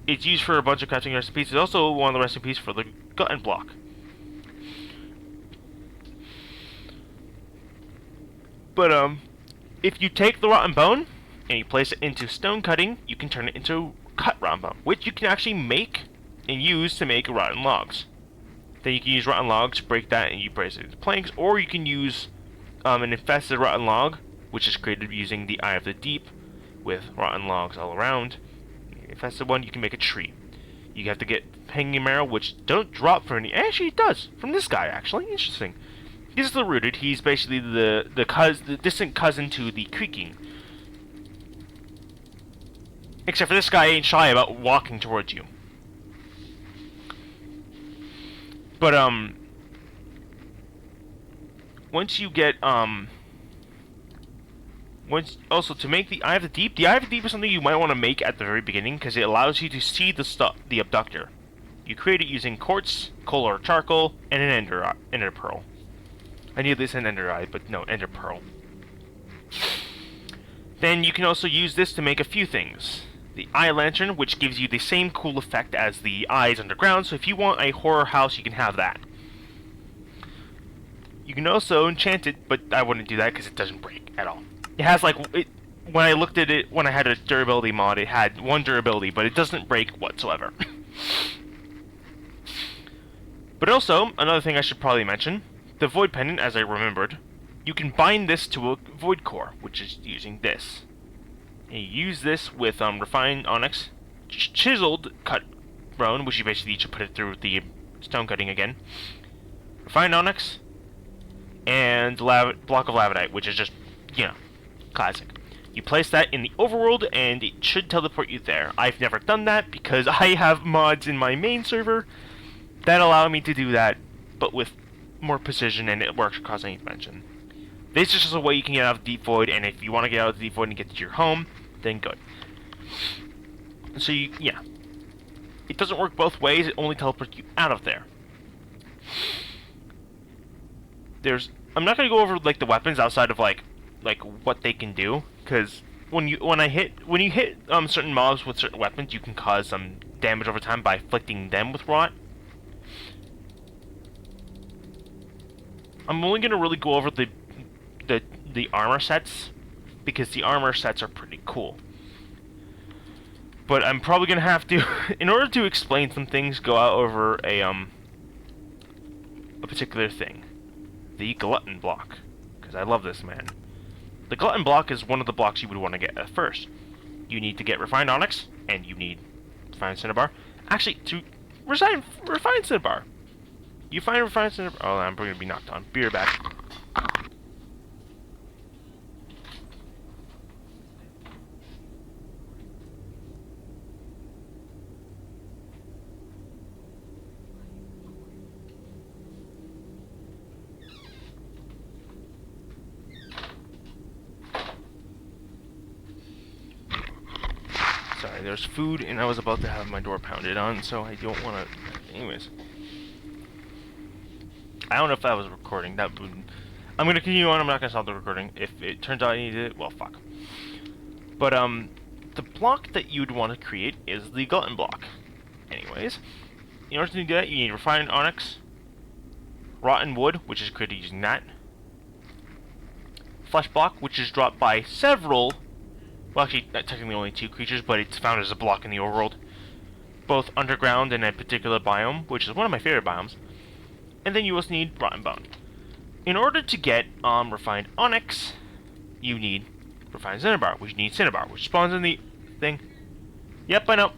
It's used for a bunch of crafting recipes. It's also one of the recipes for the Glutton block. But if you take the rotten bone and you place it into stone cutting, you can turn it into cut rotten bone, which you can actually make and use to make rotten logs. Then you can use rotten logs, break that, and you place it into planks, or you can use an infested rotten log, which is created using the Eye of the Deep, with rotten logs all around. If that's the one, you can make a tree. You have to get hanging marrow, which don't drop for any. Actually, it does from this guy. Actually, interesting. This is the rooted. He's basically the distant cousin to the creaking. Except for this guy ain't shy about walking towards you. But once you get also, to make the Eye of the Deep is something you might want to make at the very beginning, because it allows you to see the Abductor. You create it using quartz, coal or charcoal, and an ender pearl. I nearly said ender eye, but no, ender pearl. Then you can also use this to make a few things. The eye lantern, which gives you the same cool effect as the eyes underground, so if you want a horror house, you can have that. You can also enchant it, but I wouldn't do that because it doesn't break at all. It has when I looked at it, when I had a durability mod, it had 1 durability, but it doesn't break whatsoever. But also, another thing I should probably mention, the Void Pendant, as I remembered, you can bind this to a Void Core, which is using this. And you use this with refined onyx, chiseled cut bone, which you basically need to put it through the stone cutting again, refined onyx, and block of lavanite, which is just, you know, classic. You place that in the overworld, and it should teleport you there. I've never done that, because I have mods in my main server that allow me to do that, but with more precision, and it works across any dimension. This is just a way you can get out of the Deep Void, and if you want to get out of the Deep Void and get to your home, then good. So, yeah. It doesn't work both ways, it only teleports you out of there. I'm not going to go over, the weapons outside of, what they can do, because when you hit certain mobs with certain weapons, you can cause some damage over time by afflicting them with rot. I'm only going to really go over the armor sets, because the armor sets are pretty cool. But I'm probably going to have to, in order to explain some things, go out over a particular thing. The Glutton block, because I love this man. The Glutton block is one of the blocks you would want to get at first. You need to get refined onyx, and you need refined cinnabar. Actually, to refined cinnabar, you find refined cinnabar. Oh, I'm going to be knocked on. Be right back. there's food, and I was about to have my door pounded on, so I don't want to... Anyways. I don't know if I was recording. That would... I'm going to continue on. I'm not going to stop the recording. If it turns out I need it, well, fuck. But, the block that you'd want to create is the Glutton block. Anyways, in order to do that, you need refined onyx, rotten wood, which is created using that, flesh block, which is dropped by several, well, actually, technically only 2 creatures, but it's found as a block in the overworld, both underground and a particular biome, which is one of my favorite biomes. And then you also need rotten bone. In order to get refined onyx, you need refined cinnabar, which you need cinnabar, which spawns in the thing. Yep, I know.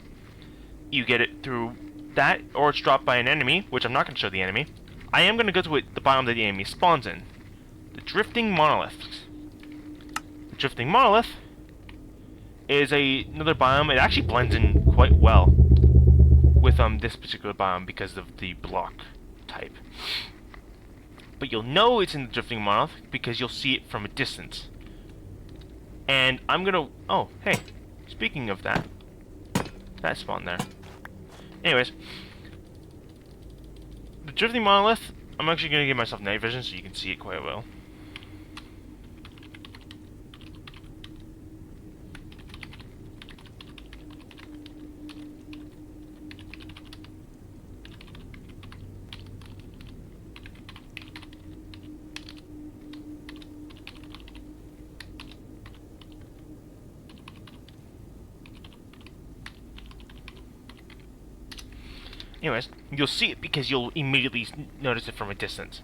You get it through that, or it's dropped by an enemy, which I'm not going to show the enemy. I am going to go to the biome that the enemy spawns in. The Drifting Monoliths. The Drifting Monolith is another biome. It actually blends in quite well with this particular biome because of the block type. But you'll know it's in the Drifting Monolith because you'll see it from a distance. And I'm gonna... Oh, hey. Speaking of that. That spawned there. Anyways. The Drifting Monolith, I'm actually gonna give myself night vision so you can see it quite well. Anyways, you'll see it because you'll immediately notice it from a distance.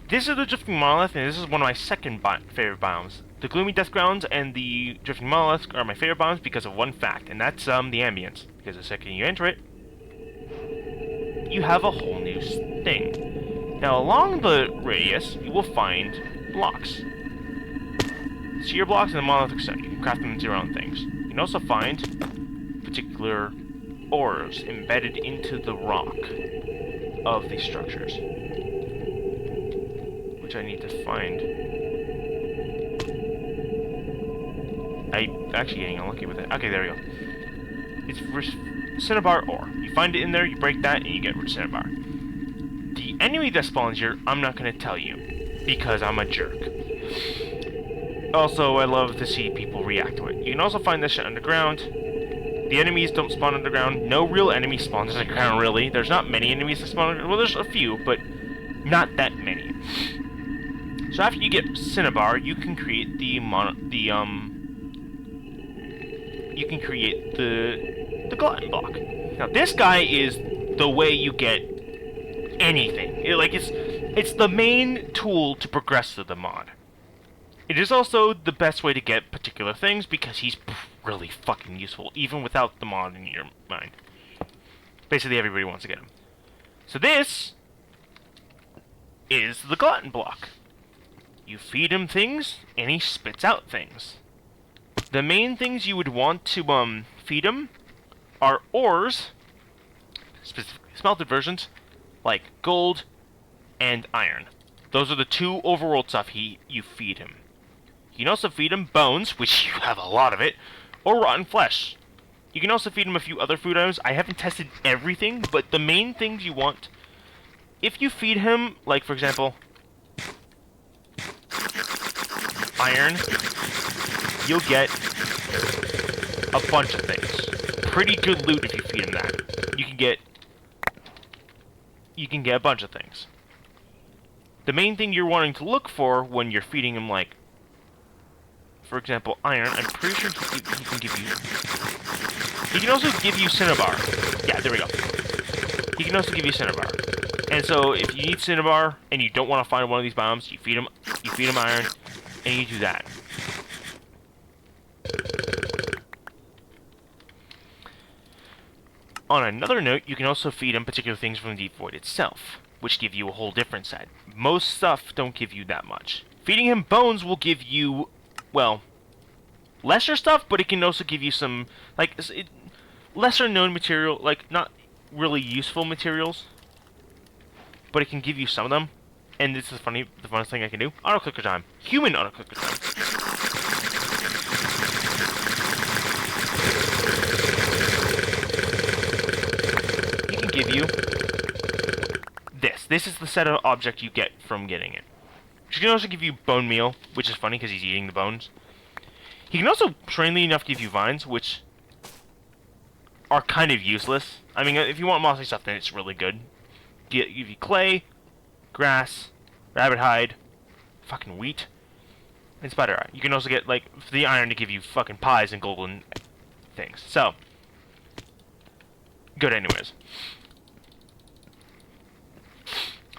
This is the Drifting Monolith, and this is one of my second favorite biomes. The Gloomy Deathgrounds and the Drifting Monolith are my favorite biomes because of one fact, and that's the ambience. Because the second you enter it, you have a whole new thing. Now, along the radius, you will find blocks. Sheer blocks and the monolithic stone. You can craft them into your own things. You can also find particular ores embedded into the rock of these structures, which I need to find. I'm actually getting unlucky with it. Okay, there we go. It's cinnabar ore. You find it in there, you break that, and you get cinnabar. The enemy that spawns here, I'm not going to tell you, because I'm a jerk. Also, I love to see people react to it. You can also find this shit underground. The enemies don't spawn underground. No real enemy spawns underground, really. There's not many enemies that spawn underground. Well, there's a few, but not that many. So after you get cinnabar, you can create the Glutton block. Now, this guy is the way you get anything. It's the main tool to progress through the mod. It is also the best way to get particular things because he's really fucking useful, even without the mod in your mind. Basically, everybody wants to get him. So this is the Glutton block. You feed him things, and he spits out things. The main things you would want to feed him are ores, specifically smelted versions, like gold and iron. Those are the 2 overworld stuff you feed him. You can also feed him bones, which you have a lot of it, or rotten flesh. You can also feed him a few other food items. I haven't tested everything, but the main things you want, if you feed him, like for example, iron, you'll get a bunch of things. Pretty good loot if you feed him that. You can get a bunch of things. The main thing you're wanting to look for when you're feeding him, like, for example, iron, I'm pretty sure he can give you... He can also give you cinnabar. Yeah, there we go. He can also give you cinnabar. And so, if you need cinnabar, and you don't want to find one of these biomes, you feed him iron, and you do that. On another note, you can also feed him particular things from the Deep Void itself, which give you a whole different set. Most stuff don't give you that much. Feeding him bones will give you, well, lesser stuff, but it can also give you some, like, lesser known material, like, not really useful materials, but it can give you some of them. And this is the funnest thing I can do. Auto-clicker time. Human auto-clicker time. give you this. This is the set of object you get from getting it. She can also give you bone meal, which is funny because he's eating the bones. He can also, strangely enough, give you vines, which are kind of useless. I mean, if you want mossy stuff, then it's really good. Give you clay, grass, rabbit hide, fucking wheat, and spider eye. You can also get, like, the iron to give you fucking pies and golden things. So, good anyways.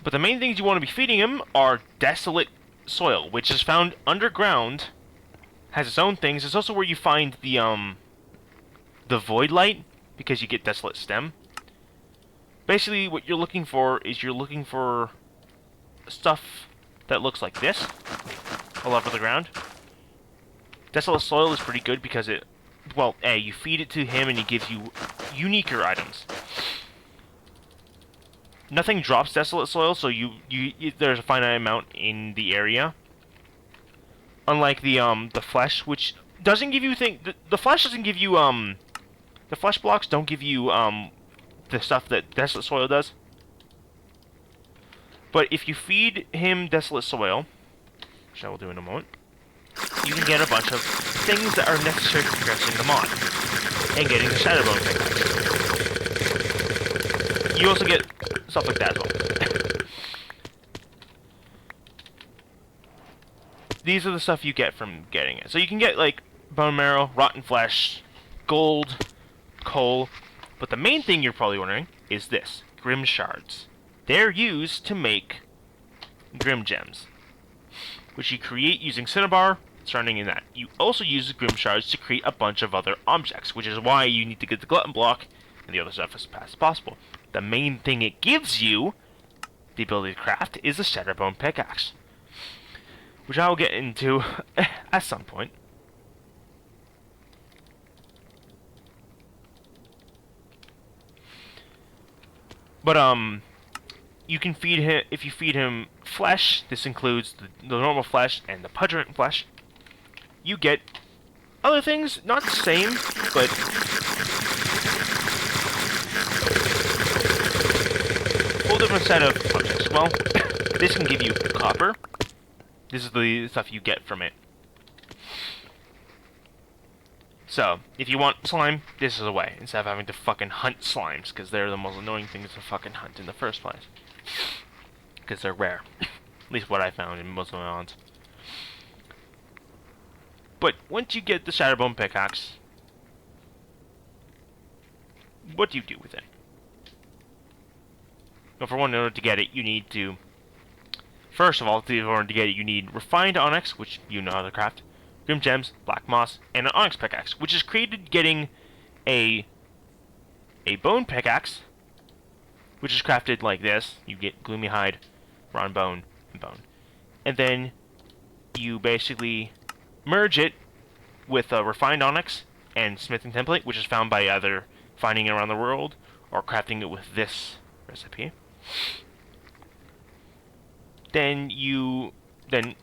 But the main things you want to be feeding him are desolate soil, which is found underground, has its own things. It's also where you find the void light, because you get desolate stem. Basically, what you're looking for is you're looking for stuff that looks like this, all over the ground. Desolate soil is pretty good because it, well, A, you feed it to him and he gives you uniquer items. Nothing drops desolate soil, so there's a finite amount in the area. Unlike the flesh, which doesn't give you the flesh doesn't give you the flesh blocks don't give you the stuff that desolate soil does. But if you feed him desolate soil, which I will do in a moment, you can get a bunch of things that are necessary for progressing the mod and getting the Shatterbone pickaxe. You also get stuff like that as well. These are the stuff you get from getting it. So you can get, like, bone marrow, rotten flesh, gold, coal, but the main thing you're probably wondering is this, grim shards. They're used to make grim gems, which you create using cinnabar, surrounding in that. You also use the grim shards to create a bunch of other objects, which is why you need to get the glutton block and the other stuff as fast as possible. The main thing it gives you, the ability to craft, is the Shatterbone pickaxe, which I will get into at some point. But, you can feed him, if you feed him flesh, this includes the normal flesh and the pudgerant flesh, you get other things, not the same, but a whole different set of objects. Well, this can give you copper. This is the stuff you get from it. So, if you want slime, this is a way, instead of having to fucking hunt slimes, because they're the most annoying things to fucking hunt in the first place. Because they're rare. At least what I found in most of my mods. But, once you get the Shatterbone pickaxe, what do you do with it? Well, for one, in order to get it, you need to... First of all, in order to get it, you need refined onyx, which you know how to craft, grim gems, black moss, and an onyx pickaxe, which is created getting a bone pickaxe, which is crafted like this. You get gloomy hide, rotten bone, and bone. And then you basically merge it with a refined onyx and smithing template, which is found by either finding it around the world or crafting it with this recipe. Then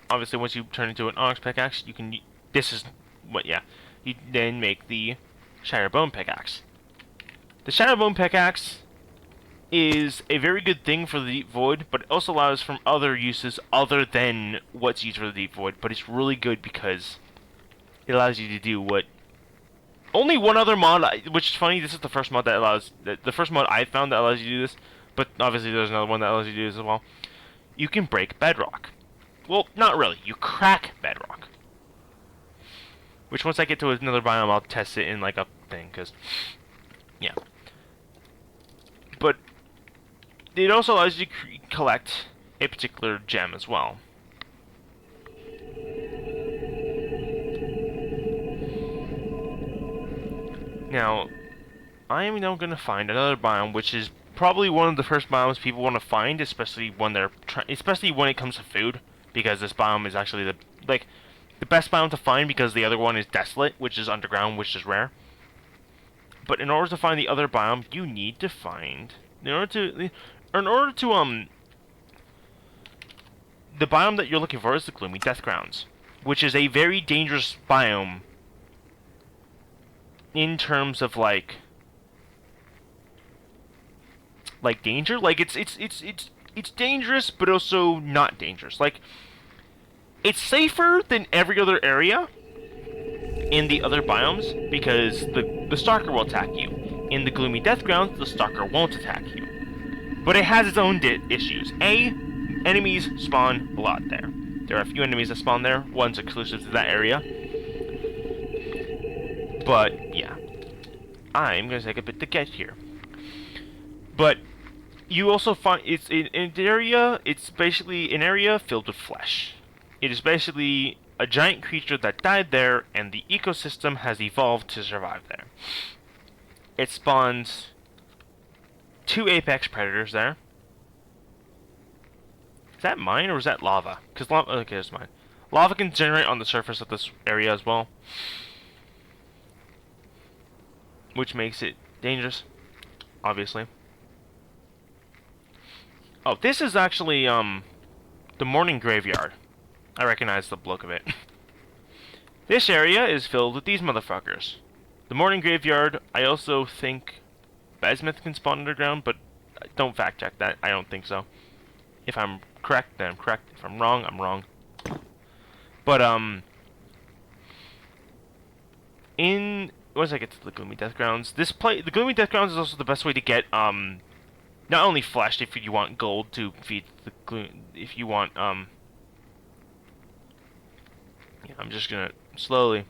obviously once you turn into an onyx pickaxe, you can, this is what, yeah, you then make the Shatterbone pickaxe. The Shatterbone pickaxe is a very good thing for the Deep Void, but it also allows from other uses other than what's used for the Deep Void, but it's really good because it allows you to do what only one other mod, which is funny, this is the first mod that allows, the first mod I found that allows you to do this, but obviously there's another one that allows you to do this as well. You can break bedrock. Well, not really. You crack bedrock. Which, once I get to another biome, I'll test it in, like, a thing, because, yeah. But it also allows you to collect a particular gem as well. Now, I am now going to find another biome, which is probably one of the first biomes people want to find, especially when especially when it comes to food, because this biome is actually the best biome to find, because the other one is Desolate, which is underground, which is rare. But in order to find the other biome, you need to find the biome that you're looking for is the Gloomy Deathgrounds, which is a very dangerous biome in terms of, like, like danger. Like it's dangerous, but also not dangerous. Like it's safer than every other area in the other biomes because the Stalker will attack you. In the Gloomy Deathgrounds, the Stalker won't attack you. But it has its own issues. Enemies spawn a lot there. There are a few enemies that spawn there, one's exclusive to that area. But, yeah. I'm going to take a bit to get here. But, you also find, it's basically an area filled with flesh. It is basically a giant creature that died there, and the ecosystem has evolved to survive there. It spawns 2 apex predators there. Is that mine or is that lava? Because lava, okay, it's mine. Lava can generate on the surface of this area as well, which makes it dangerous, obviously. Oh, this is actually the morning graveyard. I recognize the look of it. This area is filled with these motherfuckers. The morning graveyard, I also think Bismuth can spawn underground, but don't fact check that. I don't think so. If I'm correct, then I'm correct. If I'm wrong, I'm wrong. But once I get to the Gloomy Deathgrounds, the Gloomy Deathgrounds is also the best way to get not only flesh if you want gold to feed the if you want yeah, I'm just gonna slowly.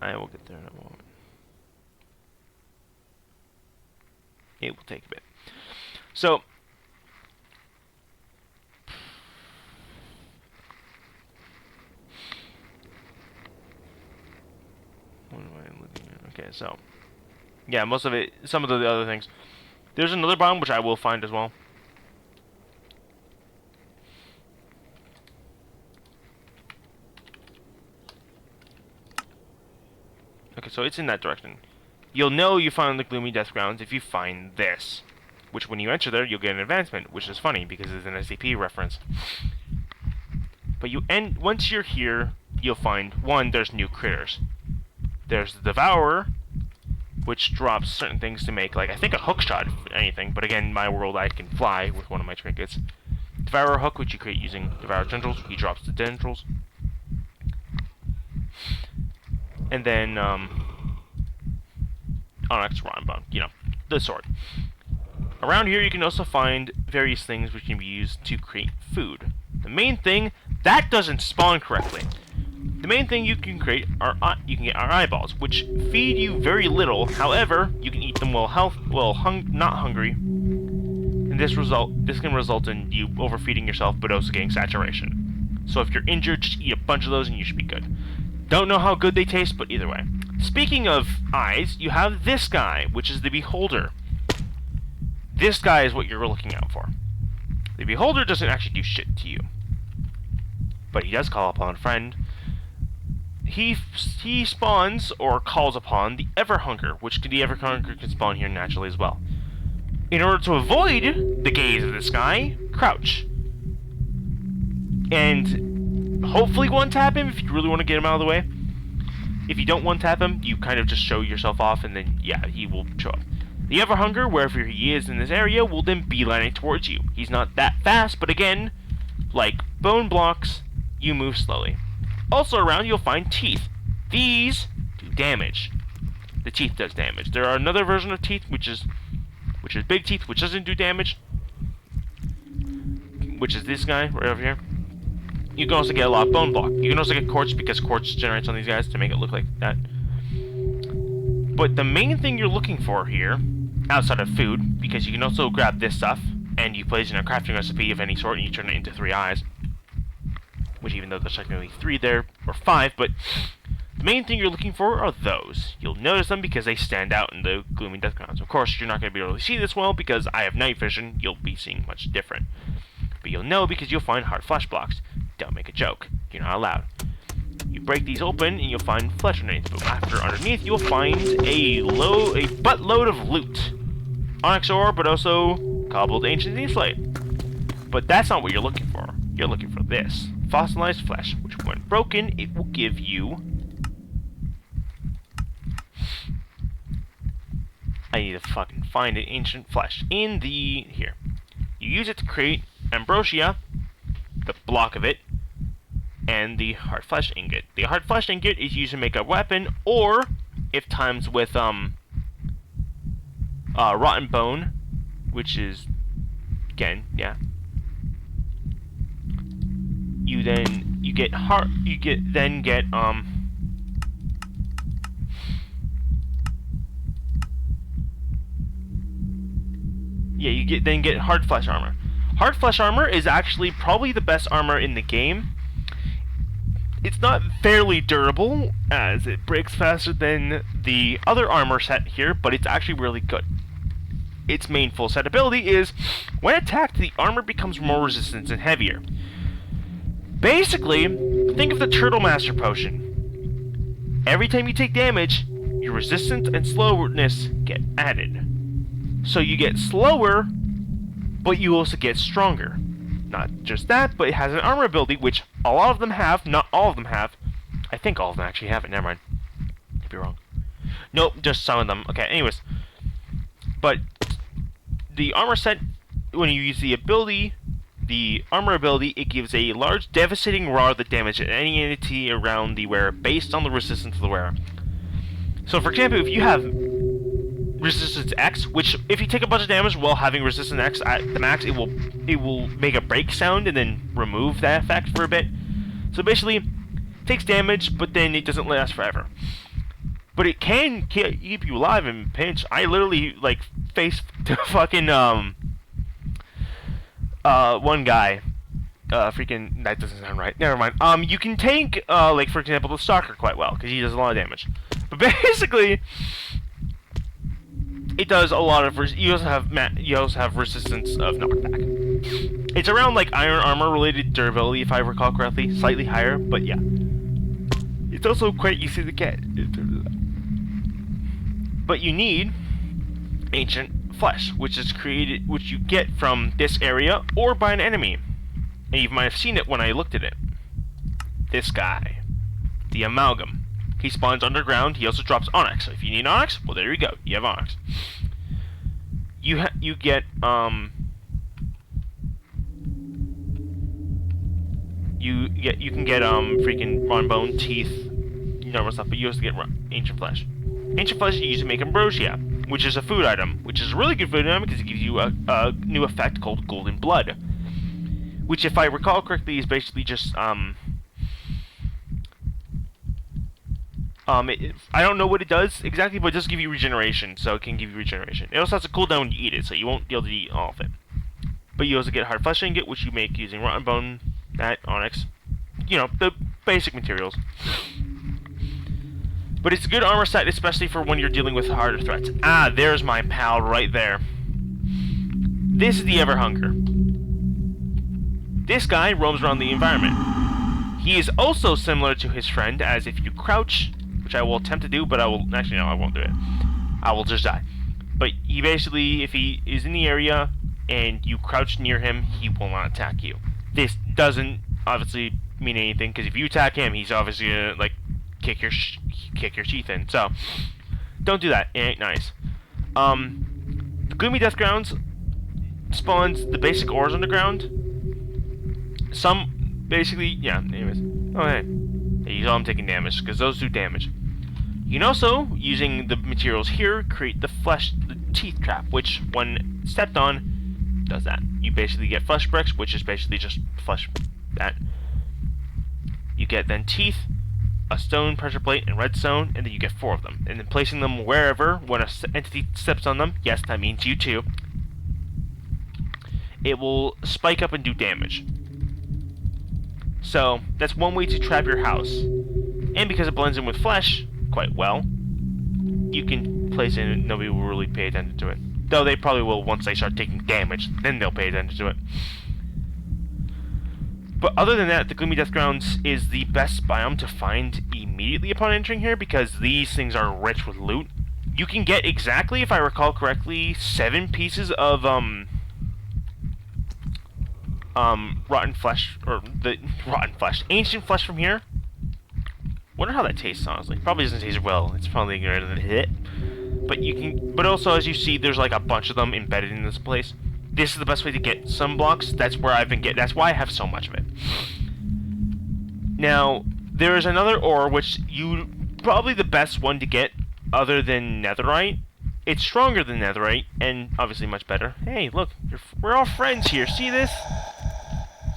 I will get there in a moment. It will take a bit. So, what am I looking at? Okay, so, yeah, most of it, some of the other things. There's another biome which I will find as well. Okay, so it's in that direction. You'll know you found the Gloomy Deathgrounds if you find this. Which, when you enter there, you'll get an advancement, which is funny, because it's an SCP reference. But once you're here, you'll find, one, there's new critters. There's the Devourer, which drops certain things to make, like, I think a hook shot, if anything. But again, in my world, I can fly with one of my trinkets. Devourer hook, which you create using Devourer tendrils. He drops the tendrils. And then, Onyx Ronbone, you know, the sword. Around here, you can also find various things which can be used to create food. The main thing, that doesn't spawn correctly. The main thing you can create are, you can get our eyeballs, which feed you very little. However, you can eat them while not hungry. And this can result in you overfeeding yourself, but also getting saturation. So if you're injured, just eat a bunch of those and you should be good. Don't know how good they taste, but either way. Speaking of eyes, you have this guy, which is the Beholder. This guy is what you're looking out for. The Beholder doesn't actually do shit to you, but he does call upon a friend. He spawns or calls upon the Everhunger, which the Everhunger can spawn here naturally as well. In order to avoid the gaze of this guy, crouch. And hopefully one-tap him if you really want to get him out of the way. If you don't one-tap him, you kind of just show yourself off, and then, yeah, he will show up. The Everhunger, wherever he is in this area, will then beeline it towards you. He's not that fast, but again, like bone blocks, you move slowly. Also around, you'll find teeth. These do damage. The teeth does damage. There are another version of teeth, which is big teeth, which doesn't do damage. Which is this guy, right over here. You can also get a lot of bone block. You can also get quartz, because quartz generates on these guys to make it look like that. But the main thing you're looking for here, outside of food, because you can also grab this stuff, and you place in a crafting recipe of any sort, and you turn it into 3 eyes. Which, even though there's technically 3 there, or 5, but the main thing you're looking for are those. You'll notice them because they stand out in the Gloomy Deathgrounds. Of course, you're not going to be able to see this well, because I have night vision. You'll be seeing much different. But you'll know because you'll find hard flesh blocks. Don't make a joke. You're not allowed. You break these open, and you'll find flesh underneath. But after underneath, you'll find a buttload of loot. Onyx ore, but also cobbled ancient Desolate. But that's not what you're looking for. You're looking for this. Fossilized flesh, which when broken, it will give you I need to fucking find an ancient flesh in the here. You use it to create ambrosia, the block of it, and the hard flesh ingot. The hard flesh ingot is used to make a weapon, or if times with rotten bone, which is again, yeah. You get hard flesh armor. Hard flesh armor is actually probably the best armor in the game. It's not fairly durable, as it breaks faster than the other armor set here, but it's actually really good. Its main full set ability is, when attacked, the armor becomes more resistant and heavier. Basically, think of the Turtle Master Potion. Every time you take damage, your resistance and slowness get added. So you get slower, but you also get stronger. Not just that, but it has an armor ability, which a lot of them have, not all of them have. I think all of them actually have it, never mind. Could be wrong. Nope, just some of them. Okay, anyways. But the armor set, when you use the ability, the armor ability, it gives a large devastating roar that damages any entity around the wearer based on the resistance of the wearer. So for example, if you have resistance X, which if you take a bunch of damage while having resistance X at the max, it will make a break sound and then remove that effect for a bit. So basically, it takes damage, but then it doesn't last forever. But it can keep you alive in pinch. I literally like faced fucking one guy. Freaking, that doesn't sound right. Never mind. You can tank like for example the Stalker quite well because he does a lot of damage. But basically, it does a lot of. You also have resistance of knockback. It's around like iron armor related durability, if I recall correctly, slightly higher, but yeah. It's also quite easy to get. But you need ancient flesh, which you get from this area or by an enemy. And you might have seen it when I looked at it. This guy, the amalgam. He spawns underground. He also drops onyx. So if you need onyx, well, there you go. You have onyx. You can get freaking rotten bone, teeth, normal stuff, but you also get ancient flesh. Ancient flesh you use to make ambrosia, which is a food item, which is a really good food item because it gives you a new effect called golden blood, which, if I recall correctly, is basically just I don't know what it does exactly, but it does give you regeneration, so it can give you regeneration. It also has a cooldown when you eat it, so you won't be able to eat all of it. But you also get hard flesh ingot, which you make using rotten bone, that, onyx, you know, the basic materials. But it's a good armor set, especially for when you're dealing with harder threats. Ah, there's my pal right there. This is the Everhunger. This guy roams around the environment. He is also similar to his friend, as if you crouch, which I will attempt to do, but I will... Actually, no, I won't do it. I will just die. But he basically, if he is in the area and you crouch near him, he will not attack you. This doesn't obviously mean anything, because if you attack him, he's obviously gonna, like, kick your teeth in. So, don't do that. It ain't nice. The Gloomy Death Grounds spawns the basic ores underground. Some, basically, yeah, anyways. Oh, hey. You saw him taking damage, because those do damage. You can also, using the materials here, create the teeth trap, which, when stepped on, does that. You basically get flesh bricks, which is basically just flesh, that. You get then teeth, a stone pressure plate, and redstone, and then you get 4 of them. And then placing them wherever, when an entity steps on them, yes, that means you too, it will spike up and do damage. So, that's one way to trap your house. And because it blends in with flesh quite well, you can place it and nobody will really pay attention to it. Though they probably will once they start taking damage, then they'll pay attention to it. But other than that, the Gloomy Death Grounds is the best biome to find immediately upon entering here, because these things are rich with loot. You can get exactly, if I recall correctly, 7 pieces of, rotten flesh, or the rotten flesh, ancient flesh from here. Wonder how that tastes, honestly. Probably doesn't taste well. It's probably ignorant of the hit. But also, as you see, there's like a bunch of them embedded in this place. This is the best way to get some blocks. That's where I've been getting. That's why I have so much of it. Now, there is another ore which probably the best one to get, other than netherite. It's stronger than netherite, and obviously much better. Hey, look, we're all friends here. See this?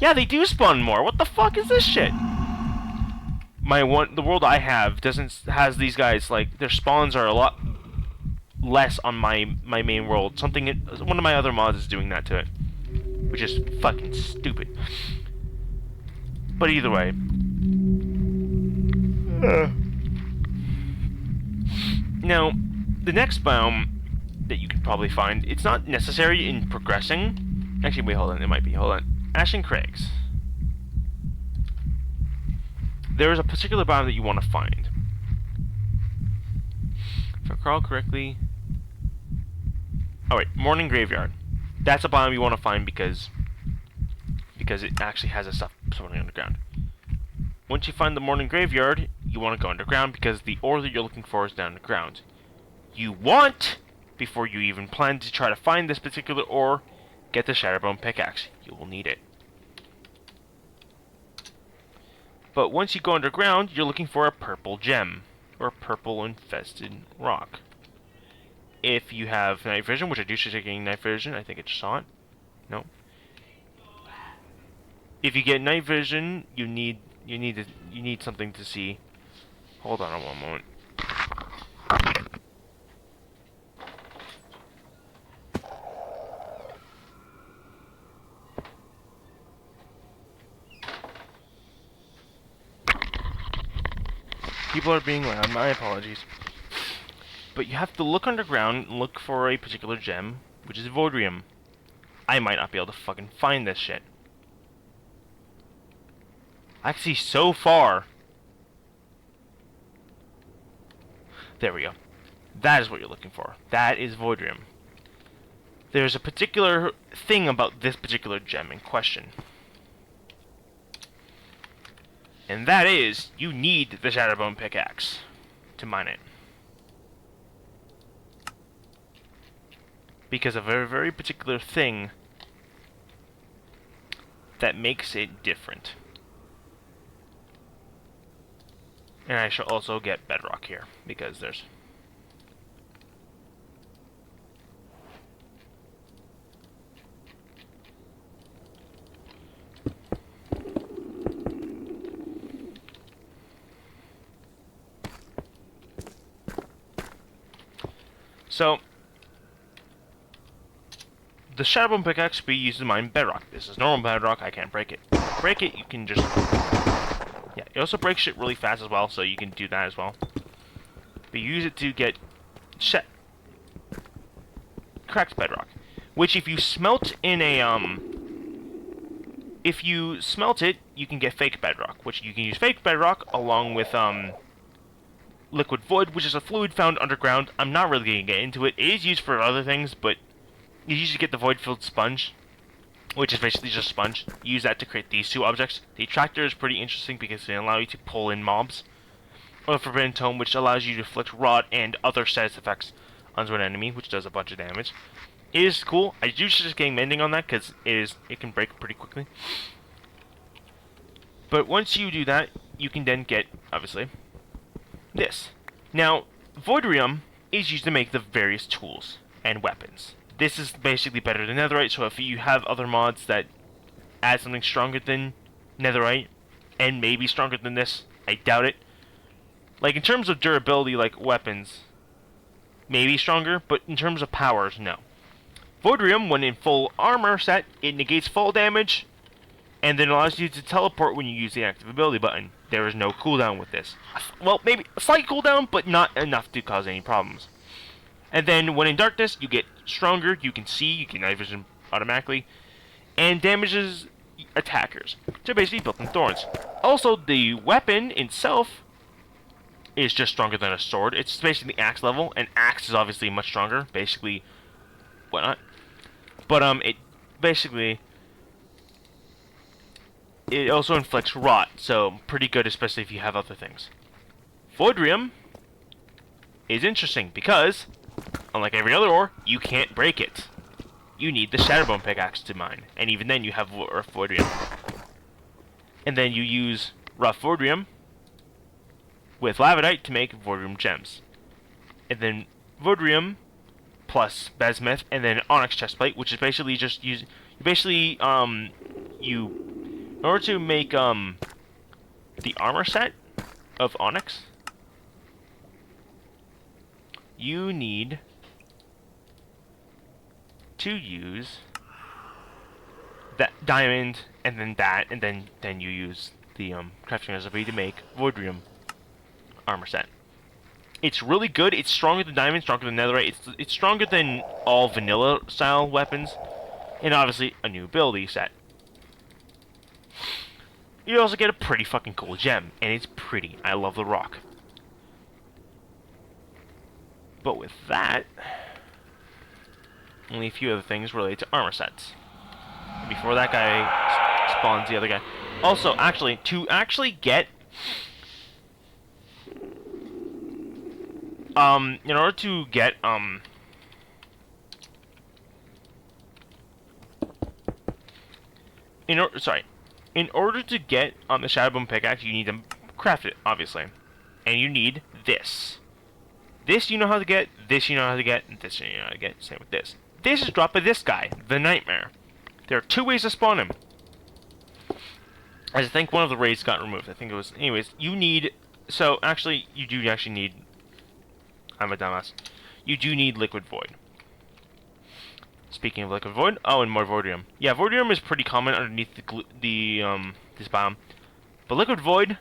Yeah, they do spawn more. What the fuck is this shit? The world I have has these guys, like, their spawns are a lot less on my main world. One of my other mods is doing that to it, which is fucking stupid. But either way. Now, the next biome that you could probably find, it's not necessary in progressing. Actually, wait, hold on, it might be. Hold on. Ashen Crags. There is a particular biome that you want to find. If I recall correctly... Oh wait, Morning Graveyard. That's a biome you want to find because it actually has a stuff spawning underground. Once you find the Morning Graveyard, you want to go underground because the ore that you're looking for is down underground. You want, before you even plan to try to find this particular ore, get the Shatterbone pickaxe. You will need it. But once you go underground, you're looking for a purple gem, or a purple infested rock. If you have night vision, which I do suggest getting night vision, I think it saw it. No. If you get night vision, you need something to see. Hold on one moment. People are being loud, my apologies. But you have to look underground and look for a particular gem, which is Voidrium. I might not be able to fucking find this shit. I can see so far. There we go. That is what you're looking for. That is Voidrium. There's a particular thing about this particular gem in question. And that is, you need the Shatterbone pickaxe to mine it. Because of a very particular thing that makes it different. And I shall also get bedrock here, because there's... So, the Shatterbone pickaxe we use to mine bedrock. This is normal bedrock, I can't break it. Break it, you can just... Yeah, it also breaks shit really fast as well, so you can do that as well. But you use it to get cracked bedrock. Which if you smelt in a, if you smelt it, you can get fake bedrock. Which you can use fake bedrock along with, liquid void, which is a fluid found underground. I'm not really going to get into it. It is used for other things, but you usually get the void-filled sponge, which is basically just sponge. Use that to create these two objects. The Attractor is pretty interesting because they allow you to pull in mobs. Or the Forbidden Tome, which allows you to inflict rot and other status effects onto an enemy, which does a bunch of damage. It is cool. I do suggest getting mending on that because it can break pretty quickly. But once you do that, you can then get, obviously, this. Now, Voidrium is used to make the various tools and weapons. This is basically better than netherite, so if you have other mods that add something stronger than netherite, and maybe stronger than this, I doubt it. Like, in terms of durability, like weapons, maybe stronger, but in terms of powers, no. Voidrium, when in full armor set, it negates fall damage, and then allows you to teleport when you use the active ability button. There is no cooldown with this. Well, maybe a slight cooldown, but not enough to cause any problems. And then, when in darkness, you get stronger, you can see, you can night vision automatically, and damages attackers. So basically, built-in thorns. Also, the weapon itself is just stronger than a sword. It's basically axe level, and axe is obviously much stronger. Basically, whatnot. But, it basically... It also inflicts rot, so pretty good, especially if you have other things. Voidrium is interesting because unlike every other ore, you can't break it. You need the Shatterbone pickaxe to mine, and even then you have rough voidrium. And then you use rough voidrium with lavidite to make voidrium gems. And then voidrium plus bismuth, and then onyx chestplate, which is basically just in order to make the armor set of onyx, you need to use that diamond, and then that, and then you use the crafting recipe to make voidrium armor set. It's really good. It's stronger than diamond, stronger than netherite. It's stronger than all vanilla style weapons, and obviously a new ability set. You also get a pretty fucking cool gem, and it's pretty. I love the rock. But with that, only a few other things related to armor sets. Before that guy spawns the other guy. Also, actually, to actually get in order to get in order to get the Shatterbone pickaxe, you need to craft it, obviously. And you need this. This you know how to get, this you know how to get, and this you know how to get. Same with this. This is dropped by this guy, the Nightmare. There are 2 ways to spawn him. I think one of the raids got removed. I think it was... Anyways, you need... So, actually, you do actually need... I'm a dumbass. You do need Liquid Void. Speaking of Liquid Void... Oh, and more Voidrium. Yeah, Voidrium is pretty common underneath this biome. But Liquid Void,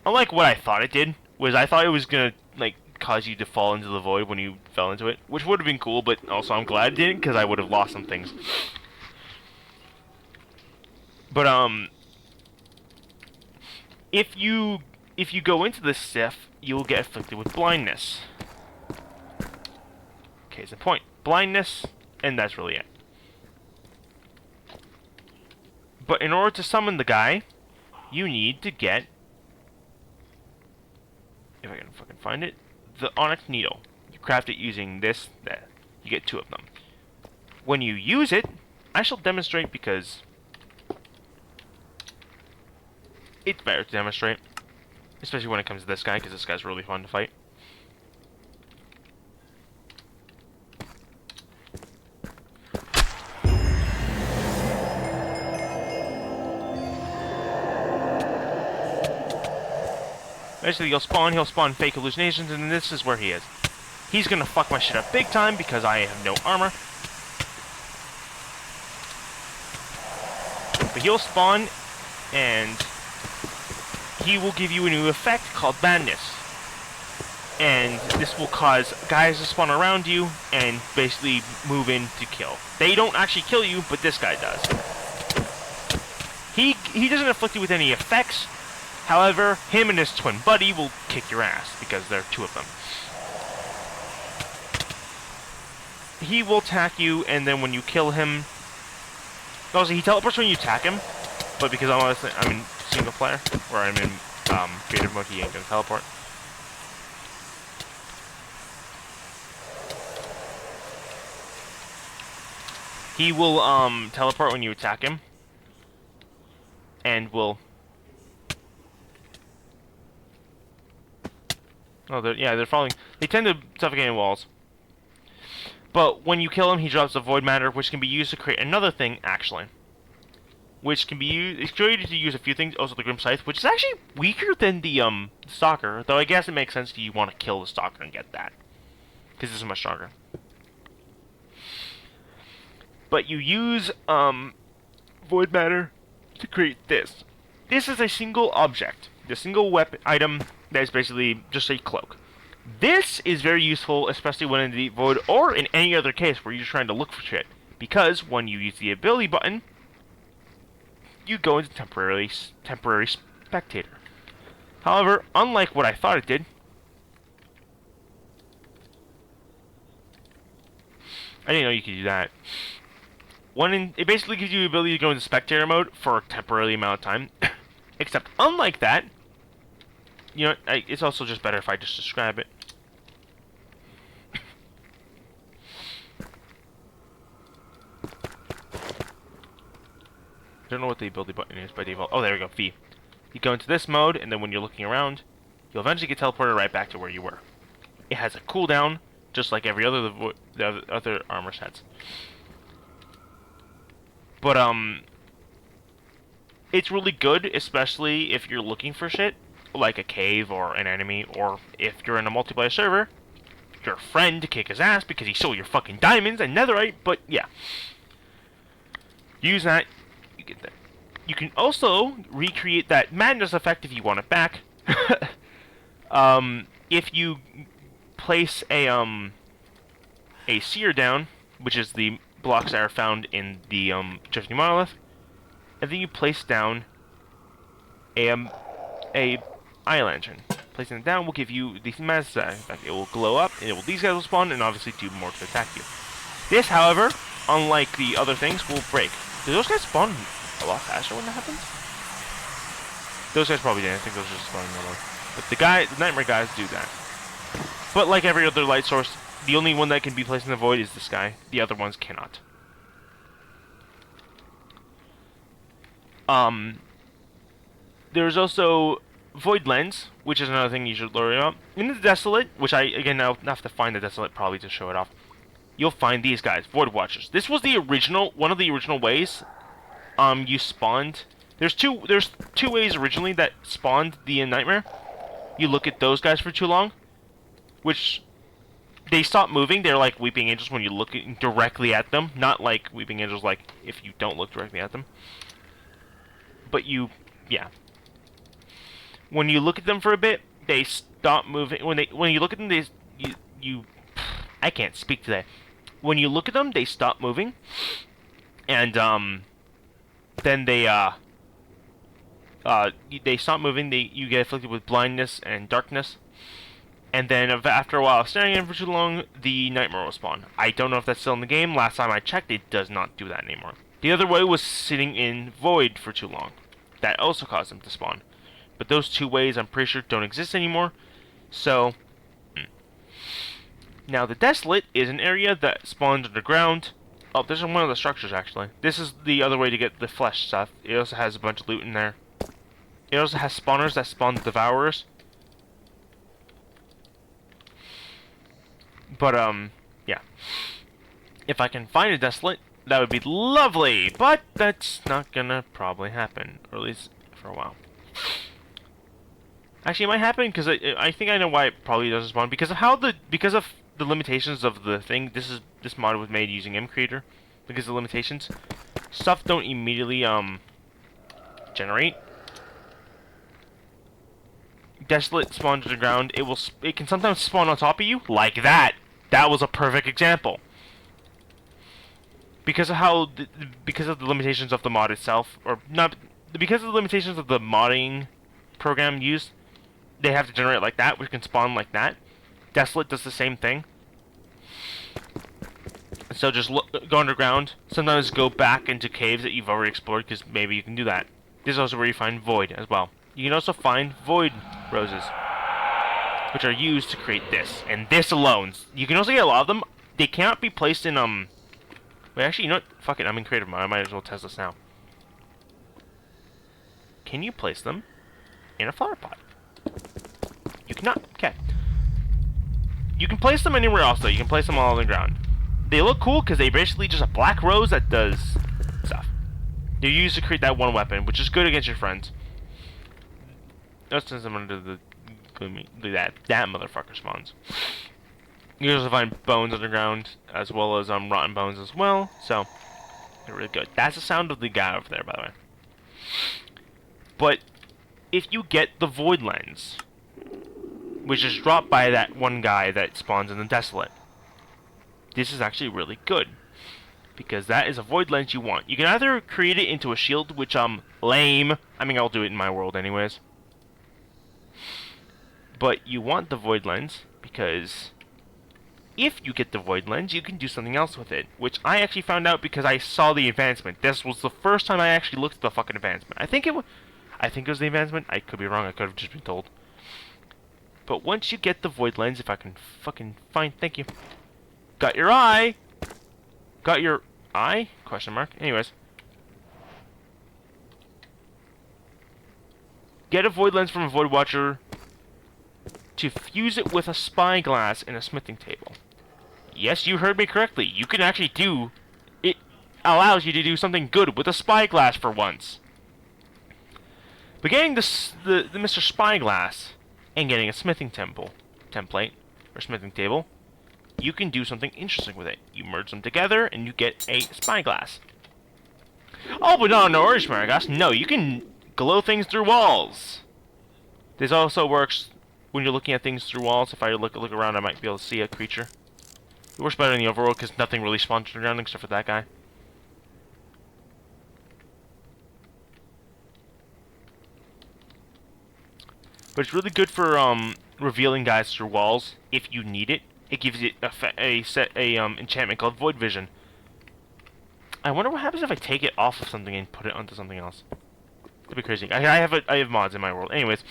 unlike what I thought it did, was I thought it was gonna, like, cause you to fall into the void when you fell into it. Which would have been cool, but also I'm glad it didn't, because I would have lost some things. But, if you go into this Sif, you'll get afflicted with blindness. Case in point. Blindness, and that's really it. But in order to summon the guy, you need to get... If I can fucking find it. The Onyx Needle. You craft it using this, that. You get 2 of them. When you use it, I shall demonstrate because... It's better to demonstrate. Especially when it comes to this guy, because this guy's really fun to fight. Basically, he'll spawn fake hallucinations, and this is where he is. He's gonna fuck my shit up big time because I have no armor. But he'll spawn, and he will give you a new effect called Madness. And this will cause guys to spawn around you and basically move in to kill. They don't actually kill you, but this guy does. He doesn't afflict you with any effects. However, him and his twin buddy will kick your ass, because there are 2 of them. He will attack you, and then when you kill him... Also, he teleports when you attack him, but because I'm in single player, or I'm in creative mode, he ain't gonna teleport. He will teleport when you attack him, and will... Oh, they're falling. They tend to suffocate in walls. But when you kill him, he drops a void matter, which can be used to create another thing, actually. Which can be used... It's created to use a few things. Also, the Grim Scythe, which is actually weaker than the Stalker. Though I guess it makes sense if you want to kill the Stalker and get that. Because this is much stronger. But you use void matter to create this. This is a single object. The single weapon item that is basically just a cloak. This is very useful, especially when in the Deep Void, or in any other case where you're trying to look for shit. Because when you use the ability button, you go into temporary spectator. However, unlike what I thought it did, I didn't know you could do that. It basically gives you the ability to go into spectator mode for a temporary amount of time. Except, unlike that, you know, it's also just better if I just describe it. don't know what the ability button is by default. Oh, there we go, V. You go into this mode, and then when you're looking around, you'll eventually get teleported right back to where you were. It has a cooldown, just like every other the other armor sets. But it's really good, especially if you're looking for shit like a cave or an enemy, or if you're in a multiplayer server, your friend to kick his ass because he stole your fucking diamonds and netherite. But yeah, use that. You get that. You can also recreate that madness effect if you want it back. If you place a seer down, which is the blocks that are found in the drifting monolith, and then you place down a eye lantern. Placing it down will give you the madness effect. It will glow up, and these guys will spawn, and obviously do more to attack you. This, however, unlike the other things, will break. Do those guys spawn a lot faster when that happens? Those guys probably didn't. I think those are just spawning normally. But the nightmare guys do that. But like every other light source, the only one that can be placed in the void is this guy. The other ones cannot. There's also Void Lens, which is another thing you should learn about. In the Desolate, which again, I'll have to find the Desolate probably to show it off. You'll find these guys, Void Watchers. This was the original, one of the original ways you spawned. There's two ways originally that spawned the Nightmare. You look at those guys for too long, which they stop moving. They're like Weeping Angels when you look directly at them, not like Weeping Angels like if you don't look directly at them. But yeah. When you look at them for a bit, they stop moving. When you look at them, I can't speak today. When you look at them, they stop moving, and then they stop moving. You get afflicted with blindness and darkness, and then after a while of staring at them for too long, the Nightmare will spawn. I don't know if that's still in the game. Last time I checked, it does not do that anymore. The other way was sitting in Void for too long. That also caused them to spawn. But those two ways, I'm pretty sure, don't exist anymore. So, now the Desolate is an area that spawns underground. Oh, this is one of the structures, actually. This is the other way to get the flesh stuff. It also has a bunch of loot in there. It also has spawners that spawn the Devourers. But, yeah. If I can find a Desolate, that would be lovely. But that's not gonna probably happen. Or at least for a while. Actually, it might happen because I think I know why it probably doesn't spawn. Because of the limitations of the thing. This mod was made using mCreator. Because of the limitations, stuff don't immediately generate. Desolate spawns underground. It can sometimes spawn on top of you like that. That was a perfect example. Because of the limitations of the mod itself, or not, because of the limitations of the modding program used, they have to generate like that, which can spawn like that. Desolate does the same thing. So just go underground. Sometimes go back into caves that you've already explored, because maybe you can do that. This is also where you find Void as well. You can also find Void Roses, which are used to create this, and this alone. You can also get a lot of them. They cannot be placed in, Wait, actually, you know what? Fuck it, I'm in creative mode. I might as well test this now. Can you place them in a flower pot? You cannot. Okay. You can place them anywhere else, though. You can place them all on the ground. They look cool because they're basically just a black rose that does stuff. They're used to create that one weapon, which is good against your friends. That's since I'm under the Gloomy. That motherfucker spawns. You also find bones underground, as well as rotten bones as well. So they're really good. That's the sound of the guy over there, by the way. But if you get the Void Lens, which is dropped by that one guy that spawns in the Desolate, this is actually really good, because that is a Void Lens you want. You can either create it into a shield, which lame. I mean, I'll do it in my world anyways. But you want the Void Lens because if you get the Void Lens, you can do something else with it, which I actually found out because I saw the advancement. This was the first time I actually looked at the fucking advancement. I think it was the advancement. I could be wrong. I could have just been told. But once you get the Void Lens, if I can fucking find... Thank you. Got your eye? Got your eye? Question mark. Anyways. get a void lens from a void watcher to fuse it with a spyglass in a smithing table. Yes, you heard me correctly. You can actually do... It allows you to do something good with a spyglass for once. But getting the Mr. Spyglass and getting a smithing template, or smithing table, you can do something interesting with it. You merge them together and you get a spyglass. Oh, but not an orange spyglass. No, you can glow things through walls. This also works when you're looking at things through walls. If I look around, I might be able to see a creature. It works better in the overworld because nothing really spawns around except for that guy. But it's really good for revealing guys through walls if you need it. It gives you a enchantment called Void Vision. I wonder what happens if I take it off of something and put it onto something else. That'd be crazy. I have mods in my world. Anyways,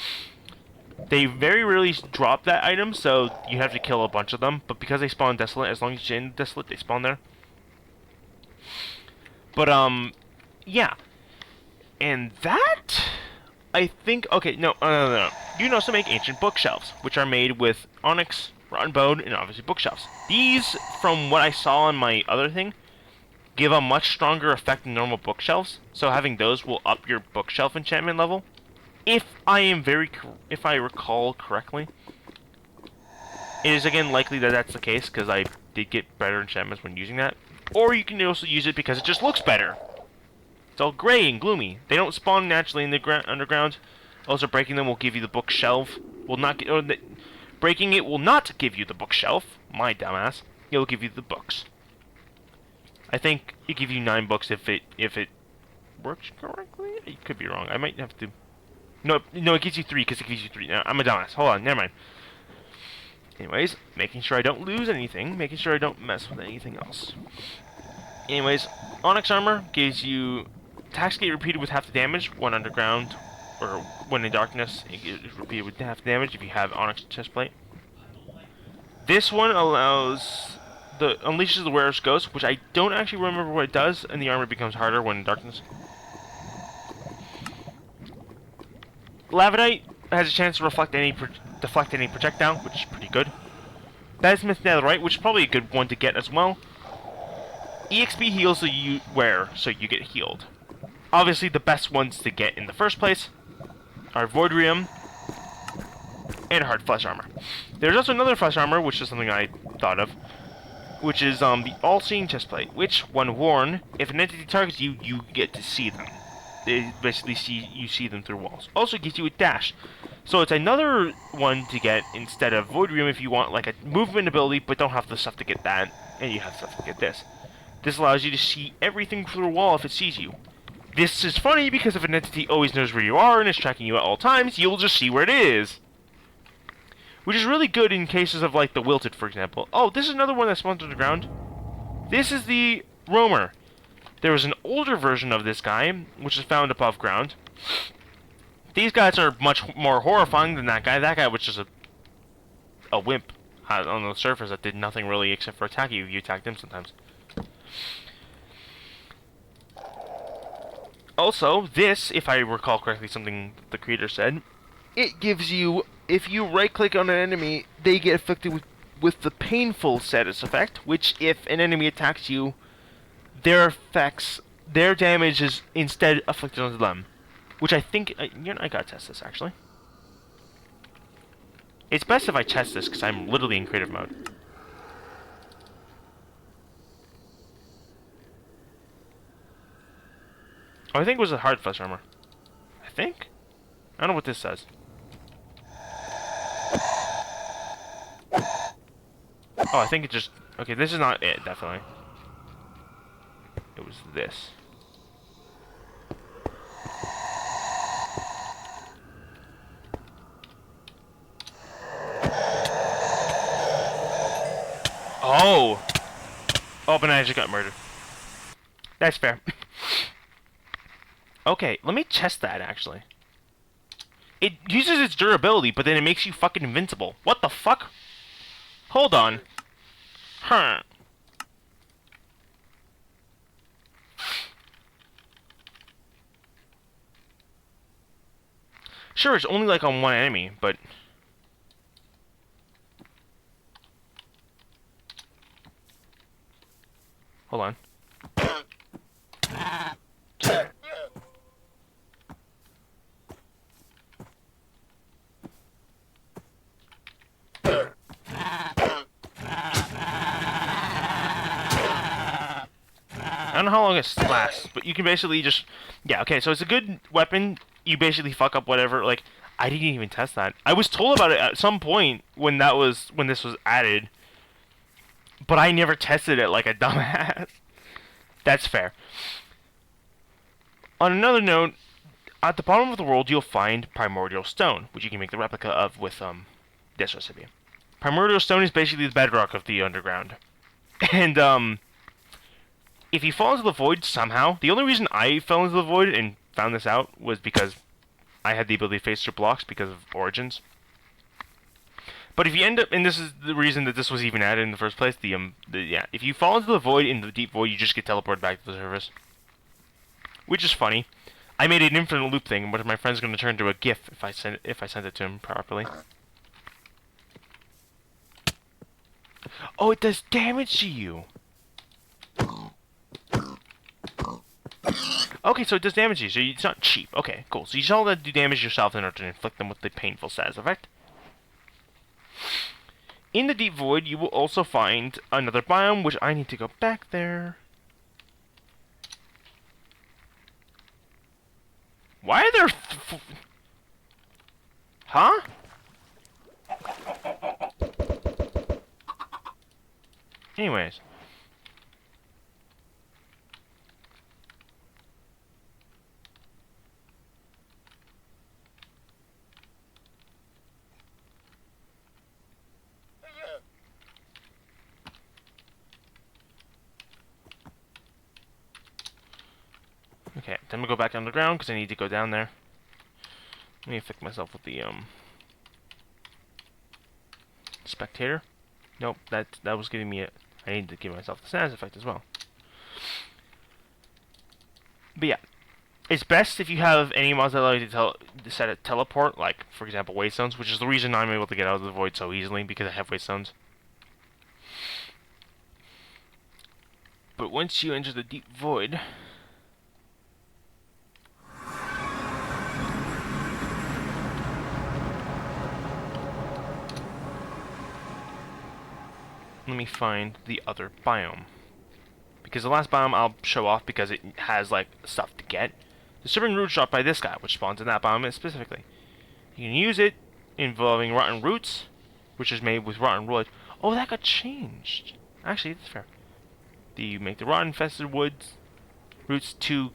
they very rarely drop that item, so you have to kill a bunch of them. But because they spawn Desolate, as long as you're in Desolate, they spawn there. But yeah, and that I think. Okay, no. You can also make ancient bookshelves, which are made with onyx, rotten bone, and obviously bookshelves. These, from what I saw on my other thing, give a much stronger effect than normal bookshelves. So having those will up your bookshelf enchantment level. If I recall correctly, it is again likely that that's the case because I did get better enchantments when using that. Or you can also use it because it just looks better. It's all gray and gloomy. They don't spawn naturally in the underground. Also, breaking them will give you the bookshelf. Breaking it will not give you the bookshelf. My dumbass. It will give you the books. I think it gives you 9 books if it works correctly. I could be wrong. I might have to. No, it gives you 3 because it gives you 3. No, I'm a dumbass. Hold on, never mind. Anyways, making sure I don't lose anything. Making sure I don't mess with anything else. Anyways, Onyx Armor gives you attacks get repeated with half the damage when underground, or when in darkness. It is repeated with half the damage if you have Onyx chestplate. This one unleashes the wearer's ghost, which I don't actually remember what it does, and the armor becomes harder when in darkness. Lavidite has a chance to deflect any projectile, which is pretty good. Bismuth netherite, which is probably a good one to get as well. EXP heals so you wear, so you get healed. Obviously, the best ones to get in the first place are Voidrium and Hard Flesh Armor. There's also another Flesh Armor, which is something I thought of, which is the All-Seeing Chestplate, which, when worn, if an entity targets you, you get to see them. They basically you see them through walls. Also gives you a dash. So it's another one to get instead of Voidrium if you want like a movement ability, but don't have the stuff to get that, and you have stuff to get this. This allows you to see everything through a wall if it sees you. This is funny because if an entity always knows where you are and is tracking you at all times, you'll just see where it is. Which is really good in cases of like the Wilted, for example. Oh, this is another one that spawns underground. This is the Roamer. There was an older version of this guy, which is found above ground. These guys are much more horrifying than that guy. That guy was just a wimp on the surface that did nothing really except for attack you if you attacked him sometimes. Also, this, if I recall correctly something the creator said, it gives you, if you right-click on an enemy, they get affected with the painful status effect, which if an enemy attacks you, their damage is instead afflicted onto them. Which I think, I gotta test this actually. It's best if I test this because I'm literally in creative mode. Oh, I think it was a hard flesh armor. I think? I don't know what this says. Oh, I think it just... Okay, this is not it, definitely. It was this. Oh! Oh, but I just got murdered. That's fair. Okay, let me test that, actually. It uses its durability, but then it makes you fucking invincible. What the fuck? Hold on. Huh. Sure, it's only like on one enemy, but... Hold on. I don't know how long it lasts, but you can basically just... Yeah, okay, so it's a good weapon. You basically fuck up whatever, like... I didn't even test that. I was told about it at some point when this was added. But I never tested it like a dumbass. That's fair. On another note, at the bottom of the world you'll find Primordial Stone, which you can make the replica of with this recipe. Primordial Stone is basically the bedrock of the underground. And if you fall into the void somehow, the only reason I fell into the void and found this out was because I had the ability to phase through blocks because of Origins. But if you end up, and this is the reason that this was even added in the first place, yeah, if you fall into the void, in the deep void, you just get teleported back to the surface. Which is funny. I made an infinite loop thing, but my friend's going to turn into a GIF if I send it to him properly. Oh, it does damage to you! Okay, so it does damage to you, so it's not cheap. Okay, cool. So you still have to do damage yourself in order to inflict them with the painful status effect. In the deep void, you will also find another biome, which I need to go back there. Why are there... Huh? Anyways. Okay, then we'll go back underground because I need to go down there. Let me afflict myself with the spectator. Nope, that was giving me I need to give myself the status effect as well. But yeah, it's best if you have any mods that allow you to set a teleport, like for example waystones, which is the reason I'm able to get out of the void so easily because I have waystones. But once you enter the deep void, let me find the other biome. Because the last biome I'll show off because it has, like, stuff to get. Disturbing roots dropped by this guy, which spawns in that biome specifically. You can use it involving rotten roots, which is made with rotten wood. Oh, that got changed. Actually, that's fair. You make the rotten infested roots to...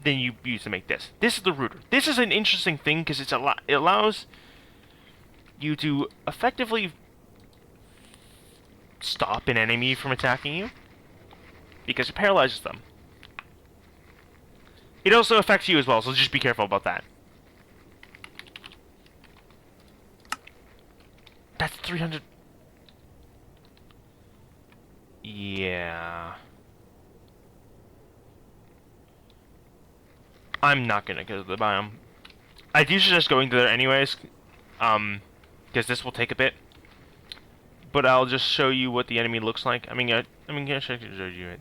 Then you use to make this. This is the rooter. This is an interesting thing because it allows you to effectively stop an enemy from attacking you because it paralyzes them. It also affects you as well, so just be careful about that. That's 300. Yeah. I'm not gonna go to the biome. I do suggest going there anyways, because this will take a bit. But I'll just show you what the enemy looks like. I mean, I show you it.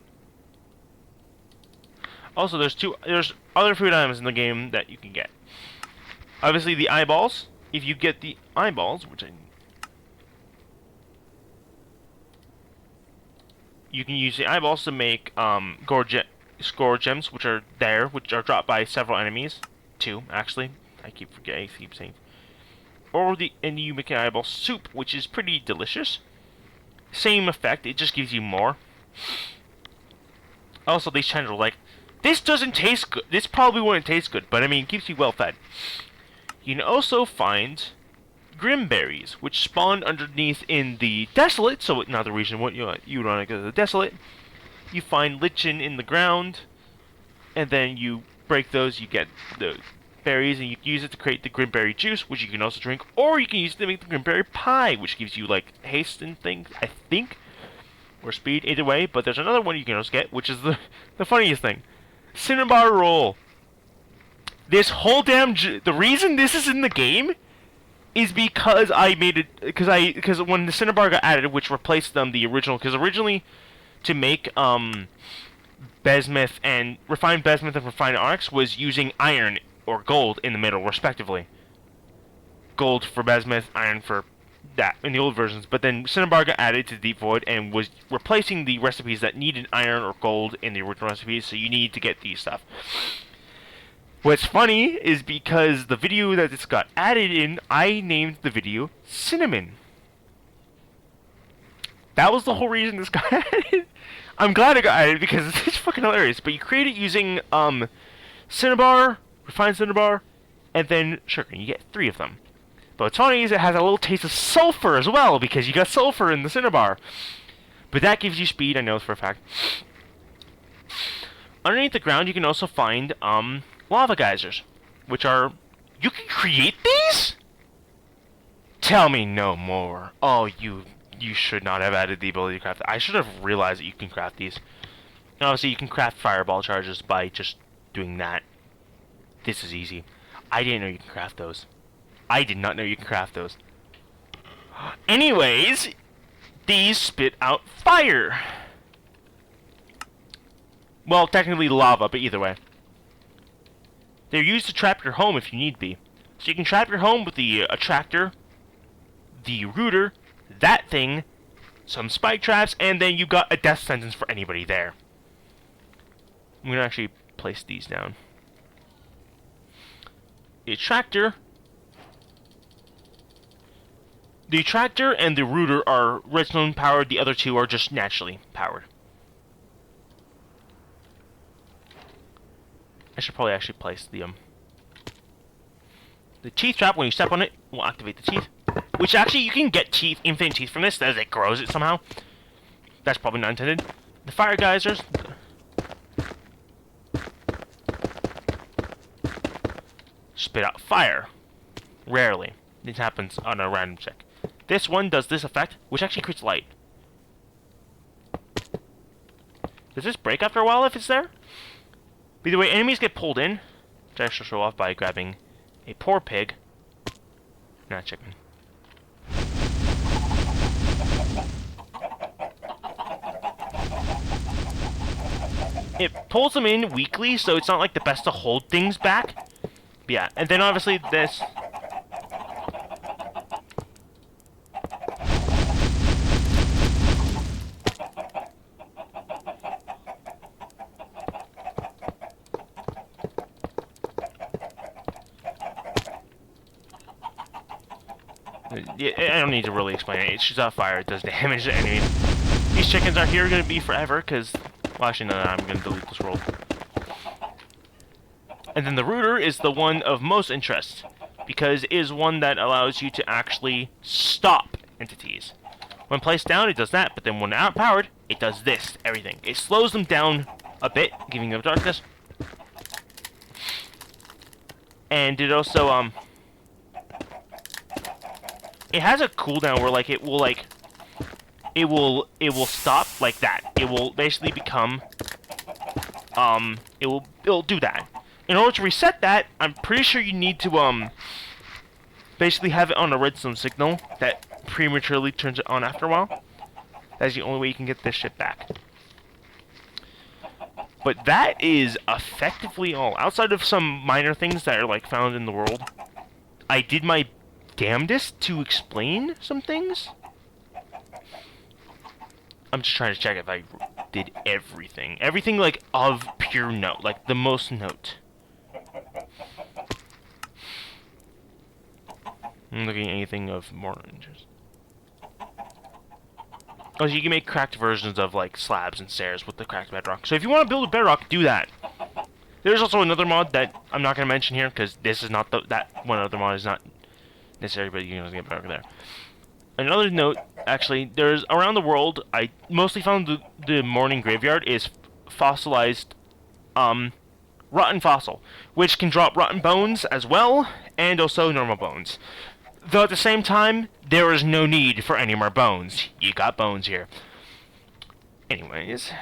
Also, there's other food items in the game that you can get. Obviously, the eyeballs. If you get the eyeballs, you can use the eyeballs to make score gems, which are dropped by several enemies. 2, actually. I keep saying. And you make an eyeball soup, which is pretty delicious. Same effect, it just gives you more. Also, these channels are like, this doesn't taste good. This probably wouldn't taste good, but I mean, it keeps you well fed. You can also find Grimberries, which spawn underneath in the Desolate, so another reason you would want to go to the Desolate. You find lichen in the ground, and then you break those, you get the berries, and you can use it to create the Grimberry juice, which you can also drink, or you can use it to make the Grimberry pie, which gives you, like, haste and things, I think, or speed, either way. But there's another one you can also get, which is the funniest thing. Cinnabar roll. This whole damn the reason this is in the game is because I made it because when the Cinnabar got added, which replaced the original, because originally to make bismuth and refined onyx was using iron or gold in the middle, respectively. Gold for bismuth, iron for that in the old versions. But then Cinnabar got added to Deep Void and was replacing the recipes that needed iron or gold in the original recipes. So you need to get these stuff. What's funny is because the video that this got added in, I named the video Cinnamon. That was the whole reason this got added. I'm glad it got added because it's fucking hilarious. But you create it using Cinnabar, refined Cinnabar, and then sugar. You get 3 of them. But what's funny is it has a little taste of sulfur as well because you got sulfur in the Cinnabar. But that gives you speed, I know for a fact. Underneath the ground you can also find lava geysers, which are... You can create these? Tell me no more. Oh, you should not have added the ability to craft. I should have realized that you can craft these. And obviously, you can craft fireball charges by just doing that. This is easy. I didn't know you can craft those. I did not know you can craft those. Anyways, these spit out fire. Well, technically lava, but either way. They're used to trap your home if you need be. So you can trap your home with the attractor, the rooter, that thing, some spike traps, and then you got a death sentence for anybody there. I'm gonna actually place these down. The attractor and the rooter are redstone powered, the other 2 are just naturally powered. I should probably actually place the teeth trap. When you step on it, will activate the teeth. Which actually, you can get teeth, infinite teeth from this, as it grows it somehow. That's probably not intended. The fire geysers. Spit out fire. Rarely. This happens on a random check. This one does this effect, which actually creates light. Does this break after a while if it's there? By the way, enemies get pulled in, which I shall show off by grabbing a poor pig. Not chicken. It pulls them in weakly, so it's not like the best to hold things back. But yeah, and then obviously this... I don't need to really explain it. It shoots out fire. It does damage to enemies. These chickens are here going to be forever, because... Well, actually, no, I'm going to delete this world. And then the rooter is the one of most interest, because it is one that allows you to actually stop entities. When placed down, it does that, but then when outpowered, it does this, everything. It slows them down a bit, giving them darkness. And it also, it has a cooldown where, like, it will stop like that. It will basically become, it'll do that. In order to reset that, I'm pretty sure you need to, basically have it on a redstone signal that prematurely turns it on after a while. That's the only way you can get this shit back. But that is effectively all. Outside of some minor things that are, like, found in the world, I did my damnedest to explain some things. I'm just trying to check if I did everything. Everything, like, of pure note. Like, the most note. I'm looking at anything of more interest. Oh, so you can make cracked versions of, like, slabs and stairs with the cracked bedrock. So if you want to build a bedrock, do that. There's also another mod that I'm not going to mention here, because this is not that one other mod is not necessary, but you can get bedrock there. Another note, actually, there's around the world, I mostly found the morning graveyard is fossilized, rotten fossil, which can drop rotten bones as well, and also normal bones. Though at the same time, there is no need for any more bones. You got bones here. Anyways,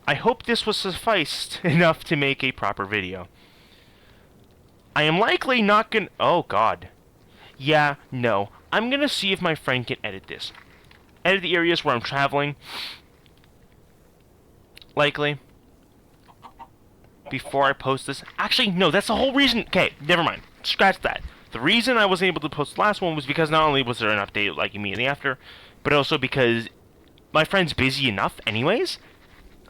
I hope this was sufficed enough to make a proper video. I am likely not gonna... Oh, God. Yeah, no. I'm gonna see if my friend can edit this. Edit the areas where I'm traveling. Likely. Before I post this. Actually, no, that's the whole reason... Okay, never mind. Scratch that. The reason I wasn't able to post the last one was because not only was there an update, like, immediately after, but also because my friend's busy enough anyways.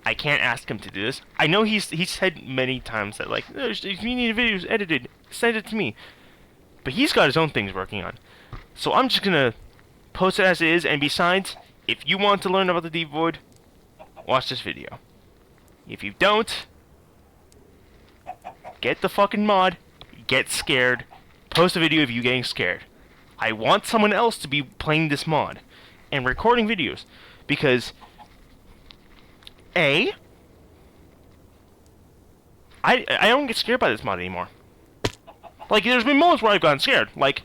I can't ask him to do this. I know he's said many times that, like, if you need videos edited, send it to me. But he's got his own things working on. So I'm just gonna post it as it is, and besides, if you want to learn about the Deep Void, watch this video. If you don't, get the fucking mod, get scared, post a video of you getting scared. I want someone else to be playing this mod and recording videos, because I don't get scared by this mod anymore. Like, there's been moments where I've gotten scared, like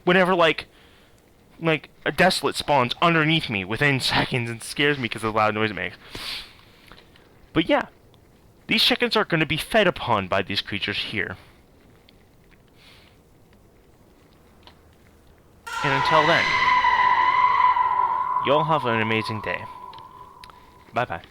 whenever like a Desolate spawns underneath me within seconds and scares me because of the loud noise it makes. But yeah, these chickens are going to be fed upon by these creatures here. And until then, y'all have an amazing day. Bye-bye.